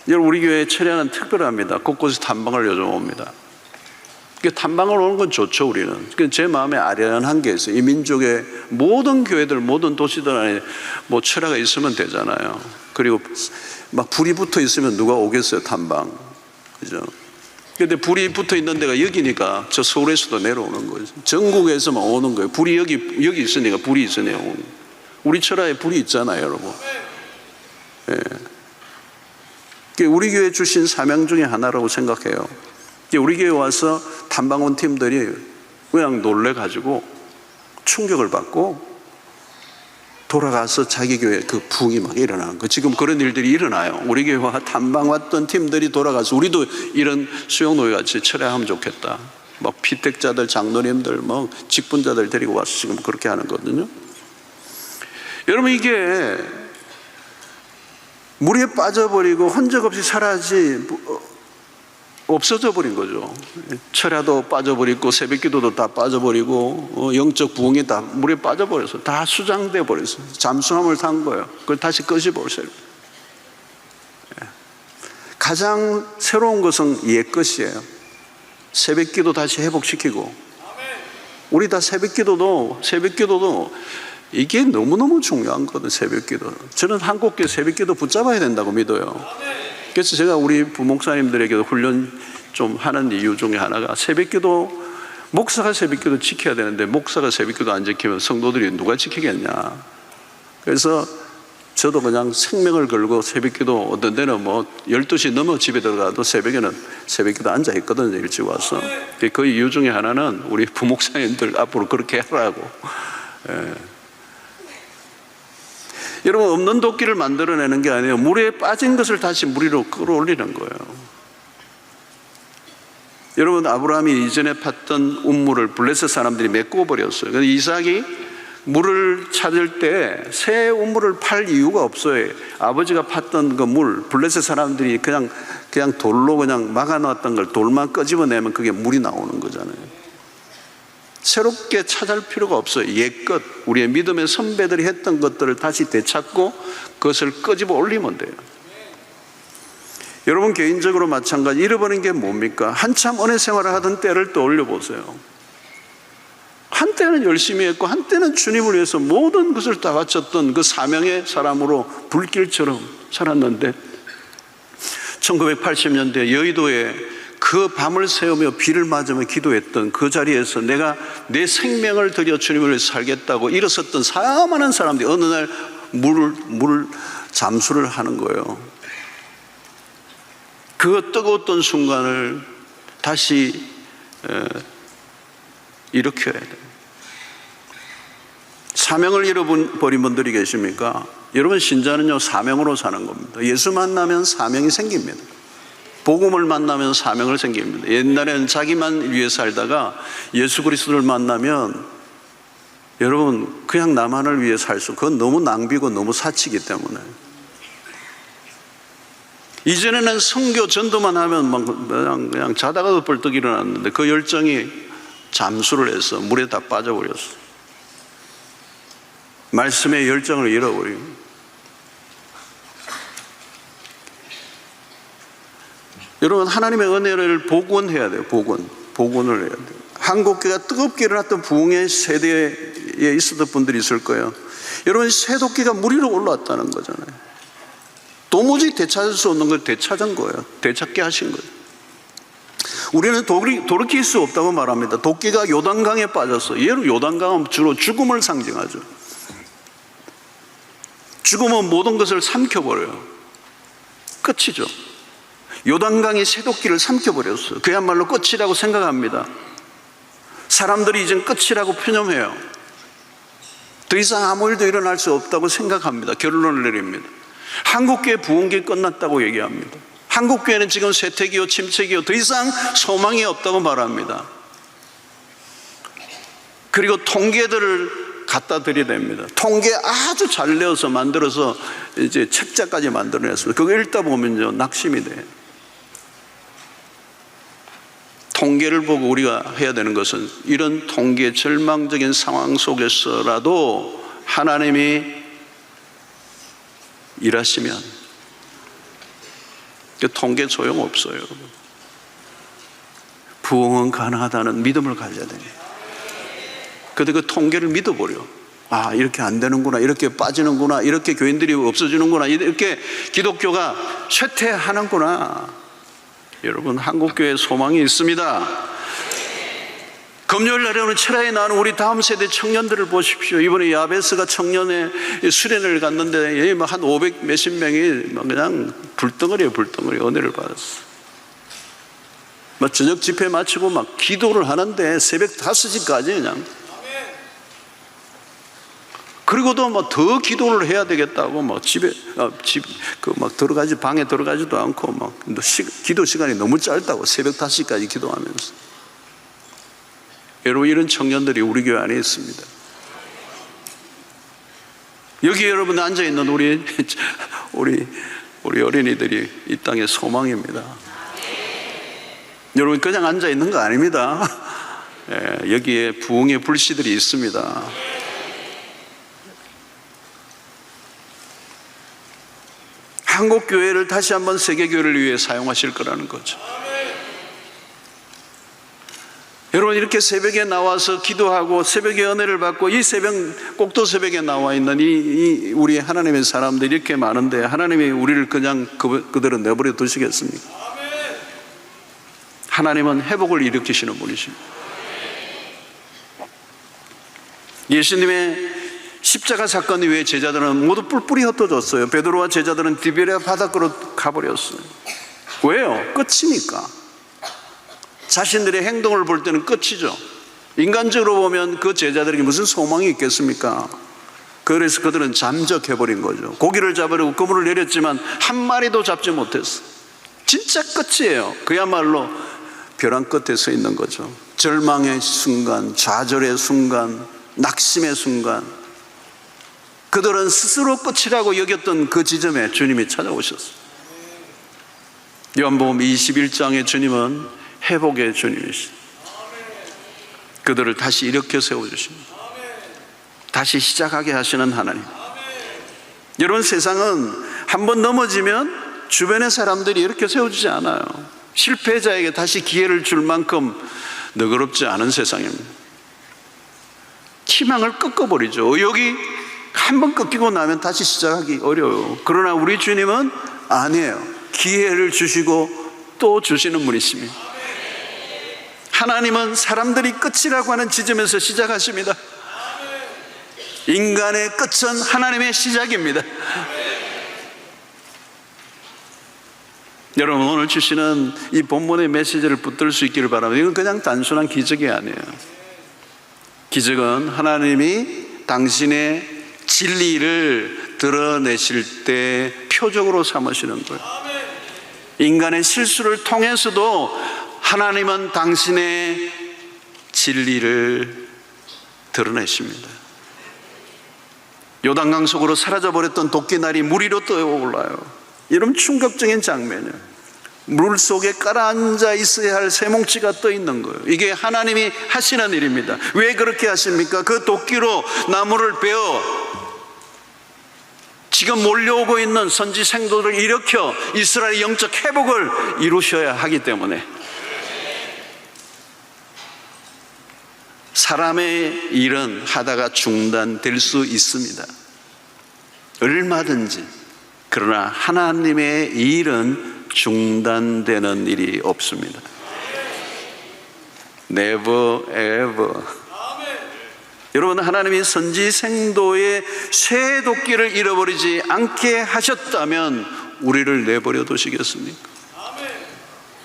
[SPEAKER 1] 여러분, 우리 교회 철야는 특별합니다. 곳곳에 탐방을 요즘 옵니다. 탐방을 오는 건 좋죠, 우리는. 제 마음에 아련한 게 있어요. 이 민족의 모든 교회들, 모든 도시들 안에 뭐 철야가 있으면 되잖아요. 그리고 막 불이 붙어 있으면 누가 오겠어요, 탐방. 그죠? 근데 불이 붙어 있는 데가 여기니까 저 서울에서도 내려오는 거예요. 전국에서만 오는 거예요. 불이 여기 있으니까 불이 있으니까 오는 거예요. 우리 철야에 불이 있잖아요, 여러분. 예. 우리 교회 주신 사명 중에 하나라고 생각해요. 우리 교회 와서 탐방원 팀들이 그냥 놀래가지고 충격을 받고 돌아가서 자기 교회 그 부흥이 막 일어나는 거. 지금 그런 일들이 일어나요. 우리 교회와 탐방 왔던 팀들이 돌아가서 우리도 이런 수용노예 같이 철야하면 좋겠다. 막 피택자들, 장로님들, 뭐 직분자들 데리고 와서 지금 그렇게 하는 거거든요. 여러분, 이게 물에 빠져버리고 흔적 없이 없어져 버린 거죠. 철야도 빠져버리고 새벽기도도 다 빠져버리고 영적 부흥이 다 물에 빠져버려서 다 수장돼 버렸어. 잠수함을 탄 거예요. 그걸 다시 끄집어보세요. 가장 새로운 것은 옛것이에요. 새벽기도 다시 회복시키고, 우리 다 새벽기도도 이게 너무너무 중요한 거거든. 새벽기도. 저는 한국교회 새벽기도 붙잡아야 된다고 믿어요. 그래서 제가 우리 부목사님들에게도 훈련 좀 하는 이유 중에 하나가, 새벽기도, 목사가 새벽기도 지켜야 되는데 목사가 새벽기도 안 지키면 성도들이 누가 지키겠냐. 그래서 저도 그냥 생명을 걸고 새벽기도, 어떤 데는 뭐 12시 넘어 집에 들어가도 새벽에는 새벽기도 앉아 있거든요, 일찍 와서. 그 이유 중에 하나는 우리 부목사님들 앞으로 그렇게 하라고. 예. 여러분, 없는 도끼를 만들어내는 게 아니에요. 물에 빠진 것을 다시 물 위로 끌어올리는 거예요. 여러분, 아브라함이 이전에 팠던 운물을 블레셋 사람들이 메꾸어 버렸어요. 그래서 이삭이 물을 찾을 때 새 운물을 팔 이유가 없어요. 아버지가 팠던 그 물, 블레셋 사람들이 그냥 돌로 그냥 막아놨던 걸 돌만 끄집어내면 그게 물이 나오는 거잖아요. 새롭게 찾을 필요가 없어요. 옛것, 우리의 믿음의 선배들이 했던 것들을 다시 되찾고 그것을 끄집어 올리면 돼요. 여러분, 개인적으로 마찬가지. 잃어버린 게 뭡니까? 한참 은혜 생활을 하던 때를 떠올려 보세요. 한때는 열심히 했고 한때는 주님을 위해서 모든 것을 다 바쳤던 그 사명의 사람으로 불길처럼 살았는데, 1980년대 여의도에 그 밤을 새우며 비를 맞으며 기도했던 그 자리에서 내가 내 생명을 들여 주님을 위해서 살겠다고 일어섰던 사많은 사람들이 어느 날 물 잠수를 하는 거예요. 그 뜨거웠던 순간을 다시 일으켜야 돼요. 사명을 잃어버린 분들이 계십니까? 여러분, 신자는요, 사명으로 사는 겁니다. 예수 만나면 사명이 생깁니다. 복음을 만나면 사명을 생깁니다. 옛날에는 자기만 위해 살다가 예수 그리스도를 만나면 여러분, 그냥 나만을 위해 그건 너무 낭비고 너무 사치기 때문에. 이전에는 선교 전도만 하면 그냥 자다가도 벌떡 일어났는데 그 열정이 잠수를 해서 물에 다 빠져버렸어. 말씀의 열정을 잃어버리고. 여러분, 하나님의 은혜를 복원해야 돼요. 복원을 해야 돼요. 한국교회가 뜨겁게 일어났던 부흥의 세대에 있었던 분들이 있을 거예요. 여러분, 새도끼가 물 위로 올라왔다는 거잖아요. 도무지 되찾을 수 없는 걸 되찾은 거예요. 되찾게 하신 거예요. 우리는 돌이킬 수 없다고 말합니다. 도끼가 요단강에 빠졌어. 예로 요단강은 주로 죽음을 상징하죠. 죽음은 모든 것을 삼켜버려요. 끝이죠. 요단강이 새도끼를 삼켜버렸어요. 그야말로 끝이라고 생각합니다. 사람들이 이젠 끝이라고 표념해요. 더 이상 아무 일도 일어날 수 없다고 생각합니다. 결론을 내립니다. 한국교회 부흥기 끝났다고 얘기합니다. 한국교회는 지금 쇠퇴기요 침체기요 더 이상 소망이 없다고 말합니다. 그리고 통계들을 갖다 드려댑니다. 통계 아주 잘 내어서 만들어서 이제 책자까지 만들어냈습니다. 그거 읽다 보면요 낙심이 돼요. 통계를 보고 우리가 해야 되는 것은 이런 통계 절망적인 상황 속에서라도 하나님이 일하시면 그 통계 소용없어요, 여러분. 부흥은 가능하다는 믿음을 가져야 됩니다. 그런데 그 통계를 믿어버려. 아, 이렇게 안 되는구나, 이렇게 빠지는구나, 이렇게 교인들이 없어지는구나, 이렇게 기독교가 쇠퇴하는구나. 여러분, 한국교회에 소망이 있습니다. 금요일 날에 오늘 철야에 나오는 우리 다음 세대 청년들을 보십시오. 이번에 야베스가 청년의 수련을 갔는데 한 500 몇십 명이 그냥 불덩어리에 불덩어리 은혜를 받았어. 막 저녁 집회 마치고 막 기도를 하는데 새벽 5시까지 그냥. 그리고도 뭐 더 기도를 해야 되겠다고 막 막 들어가지, 방에 들어가지도 않고 막 기도 시간이 너무 짧다고 새벽 5시까지 기도하면서. 여러분, 이런 청년들이 우리 교회 안에 있습니다. 여기 여러분 앉아 있는 우리 어린이들이 이 땅의 소망입니다. 여러분, 그냥 앉아 있는 거 아닙니다. 여기에 부흥의 불씨들이 있습니다. 한국교회를 다시 한번 세계교회를 위해 사용하실 거라는 거죠. 여러분, 이렇게 새벽에 나와서 기도하고 새벽에 은혜를 받고 이 새벽, 꼭두 새벽에 나와 있는 이 우리 하나님의 사람들이 이렇게 많은데 하나님이 우리를 그냥 그대로 내버려 두시겠습니까? 하나님은 회복을 일으키시는 분이십니다. 예수님의 십자가 사건 이후에 제자들은 모두 뿔뿔이 흩어졌어요. 베드로와 제자들은 디베랴 바닷가로 가버렸어요. 왜요? 끝이니까. 자신들의 행동을 볼 때는 끝이죠. 인간적으로 보면 그 제자들에게 무슨 소망이 있겠습니까? 그래서 그들은 잠적해버린 거죠. 고기를 잡으려고 그물을 내렸지만 한 마리도 잡지 못했어. 진짜 끝이에요. 그야말로 벼랑 끝에 서 있는 거죠. 절망의 순간, 좌절의 순간, 낙심의 순간, 그들은 스스로 끝이라고 여겼던 그 지점에 주님이 찾아오셨어요. 요한복음 21장의 주님은 회복의 주님이십니다. 그들을 다시 일으켜 세워주십니다. 다시 시작하게 하시는 하나님. 여러분, 세상은 한번 넘어지면 주변의 사람들이 이렇게 세워주지 않아요. 실패자에게 다시 기회를 줄 만큼 너그럽지 않은 세상입니다. 희망을 꺾어버리죠. 여기 한번 꺾이고 나면 다시 시작하기 어려워요. 그러나 우리 주님은 아니에요. 기회를 주시고 또 주시는 분이십니다. 하나님은 사람들이 끝이라고 하는 지점에서 시작하십니다. 인간의 끝은 하나님의 시작입니다. 여러분, 오늘 주시는 이 본문의 메시지를 붙들 수 있기를 바랍니다. 이건 그냥 단순한 기적이 아니에요. 기적은 하나님이 당신의 진리를 드러내실 때 표적으로 삼으시는 거예요. 인간의 실수를 통해서도 하나님은 당신의 진리를 드러내십니다. 요단강 속으로 사라져버렸던 도끼날이 물 위로 떠올라요. 이런 충격적인 장면이에요. 물 속에 깔아앉아 있어야 할 쇠뭉치가 떠 있는 거예요. 이게 하나님이 하시는 일입니다. 왜 그렇게 하십니까? 그 도끼로 나무를 베어 지금 몰려오고 있는 선지 생도를 일으켜 이스라엘의 영적 회복을 이루셔야 하기 때문에. 사람의 일은 하다가 중단될 수 있습니다. 얼마든지. 그러나 하나님의 일은 중단되는 일이 없습니다. Never ever. 여러분, 하나님이 선지생도의 쇠도끼를 잃어버리지 않게 하셨다면 우리를 내버려 두시겠습니까?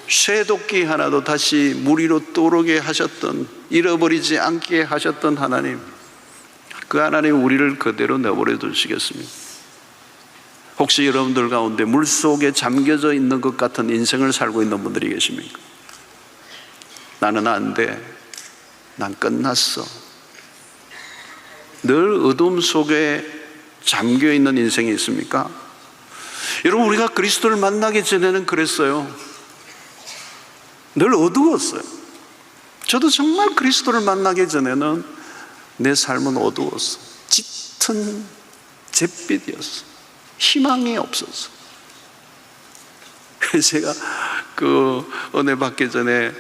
[SPEAKER 1] 쇠도끼 하나도 다시 물 위로 떠오르게 하셨던, 잃어버리지 않게 하셨던 하나님, 그 하나님 우리를 그대로 내버려 두시겠습니까? 혹시 여러분들 가운데 물속에 잠겨져 있는 것 같은 인생을 살고 있는 분들이 계십니까? 나는 안 돼. 난 끝났어. 늘 어둠 속에 잠겨 있는 인생이 있습니까? 여러분, 우리가 그리스도를 만나기 전에는 그랬어요. 늘 어두웠어요. 저도 정말 그리스도를 만나기 전에는 내 삶은 어두웠어. 짙은 잿빛이었어. 희망이 없었어. 그래서 제가 그 은혜 받기 전에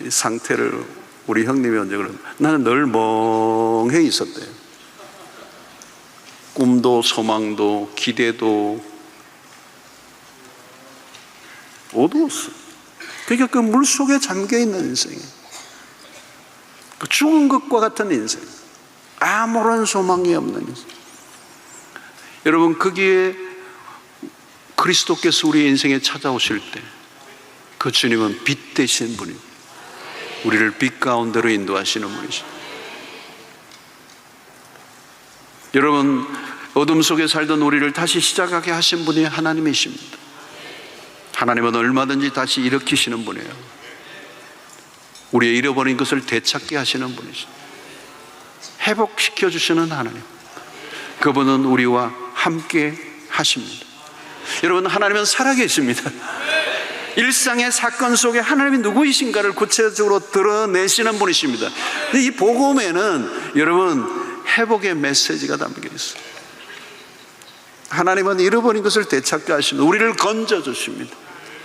[SPEAKER 1] 이 상태를 우리 형님이 언제 그러면 나는 늘 멍해 있었대요. 꿈도 소망도 기대도 어두웠어. 그러니까 그 물속에 잠겨있는 인생이에요. 그 죽은 것과 같은 인생, 아무런 소망이 없는 인생. 여러분, 거기에 그리스도께서 우리 인생에 찾아오실 때 그 주님은 빛 되신 분입니다. 우리를 빛 가운데로 인도하시는 분이십니다. 여러분, 어둠 속에 살던 우리를 다시 시작하게 하신 분이 하나님이십니다. 하나님은 얼마든지 다시 일으키시는 분이에요. 우리의 잃어버린 것을 되찾게 하시는 분이십니다. 회복시켜 주시는 하나님, 그분은 우리와 함께 하십니다. 여러분, 하나님은 살아계십니다. 일상의 사건 속에 하나님이 누구이신가를 구체적으로 드러내시는 분이십니다. 이 복음에는 여러분 회복의 메시지가 담겨 있어요. 하나님은 잃어버린 것을 되찾게 하십니다. 우리를 건져주십니다.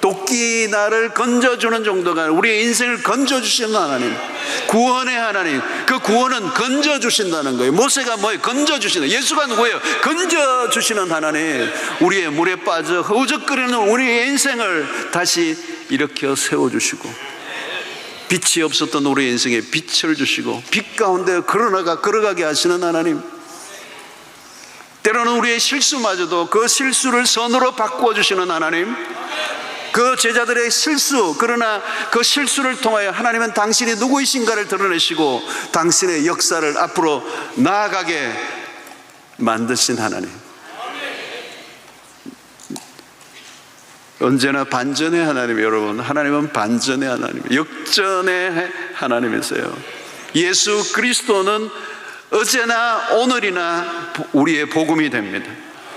[SPEAKER 1] 도끼 나를 건져주는 정도가 아니라 우리의 인생을 건져주시는 하나님, 구원의 하나님. 그 구원은 건져주신다는 거예요. 모세가 뭐예요? 건져주신다. 예수가 누구예요? 건져주시는 하나님. 우리의 물에 빠져 허우적거리는 우리의 인생을 다시 일으켜 세워주시고, 빛이 없었던 우리의 인생에 빛을 주시고 빛 가운데 걸어가게 하시는 하나님. 때로는 우리의 실수마저도 그 실수를 선으로 바꾸어 주시는 하나님. 그 제자들의 실수, 그러나 그 실수를 통하여 하나님은 당신이 누구이신가를 드러내시고 당신의 역사를 앞으로 나아가게 만드신 하나님. 언제나 반전의 하나님. 여러분, 하나님은 반전의 하나님, 역전의 하나님이세요. 예수 그리스도는 어제나 오늘이나 우리의 복음이 됩니다.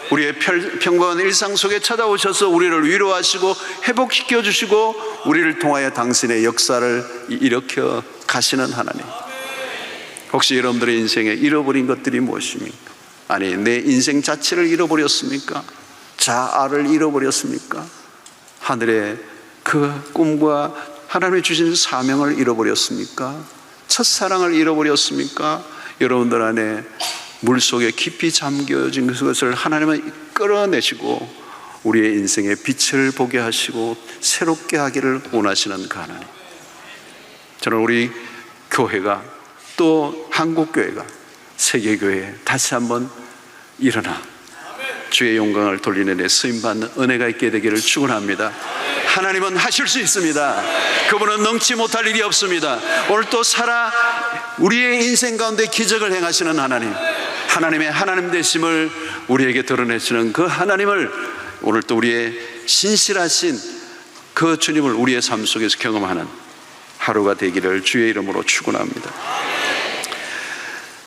[SPEAKER 1] 우리의 평범한 일상 속에 찾아오셔서 우리를 위로하시고 회복시켜 주시고 우리를 통하여 당신의 역사를 일으켜 가시는 하나님. 혹시 여러분들의 인생에 잃어버린 것들이 무엇입니까? 아니, 내 인생 자체를 잃어버렸습니까? 자아를 잃어버렸습니까? 하늘의 그 꿈과 하나님이 주신 사명을 잃어버렸습니까? 첫사랑을 잃어버렸습니까? 여러분들 안에 물속에 깊이 잠겨진 것을 하나님은 끌어내시고 우리의 인생에 빛을 보게 하시고 새롭게 하기를 원하시는 그 하나님. 저는 우리 교회가, 또 한국교회가, 세계교회 다시 한번 일어나 주의 영광을 돌리는 데 쓰임받는 은혜가 있게 되기를 축원합니다. 하나님은 하실 수 있습니다. 그분은 능치 못할 일이 없습니다. 오늘 또 우리의 인생 가운데 기적을 행하시는 하나님, 하나님의 하나님 되심을 우리에게 드러내시는 그 하나님을 오늘 또 우리의 신실하신 그 주님을 우리의 삶 속에서 경험하는 하루가 되기를 주의 이름으로 축원합니다.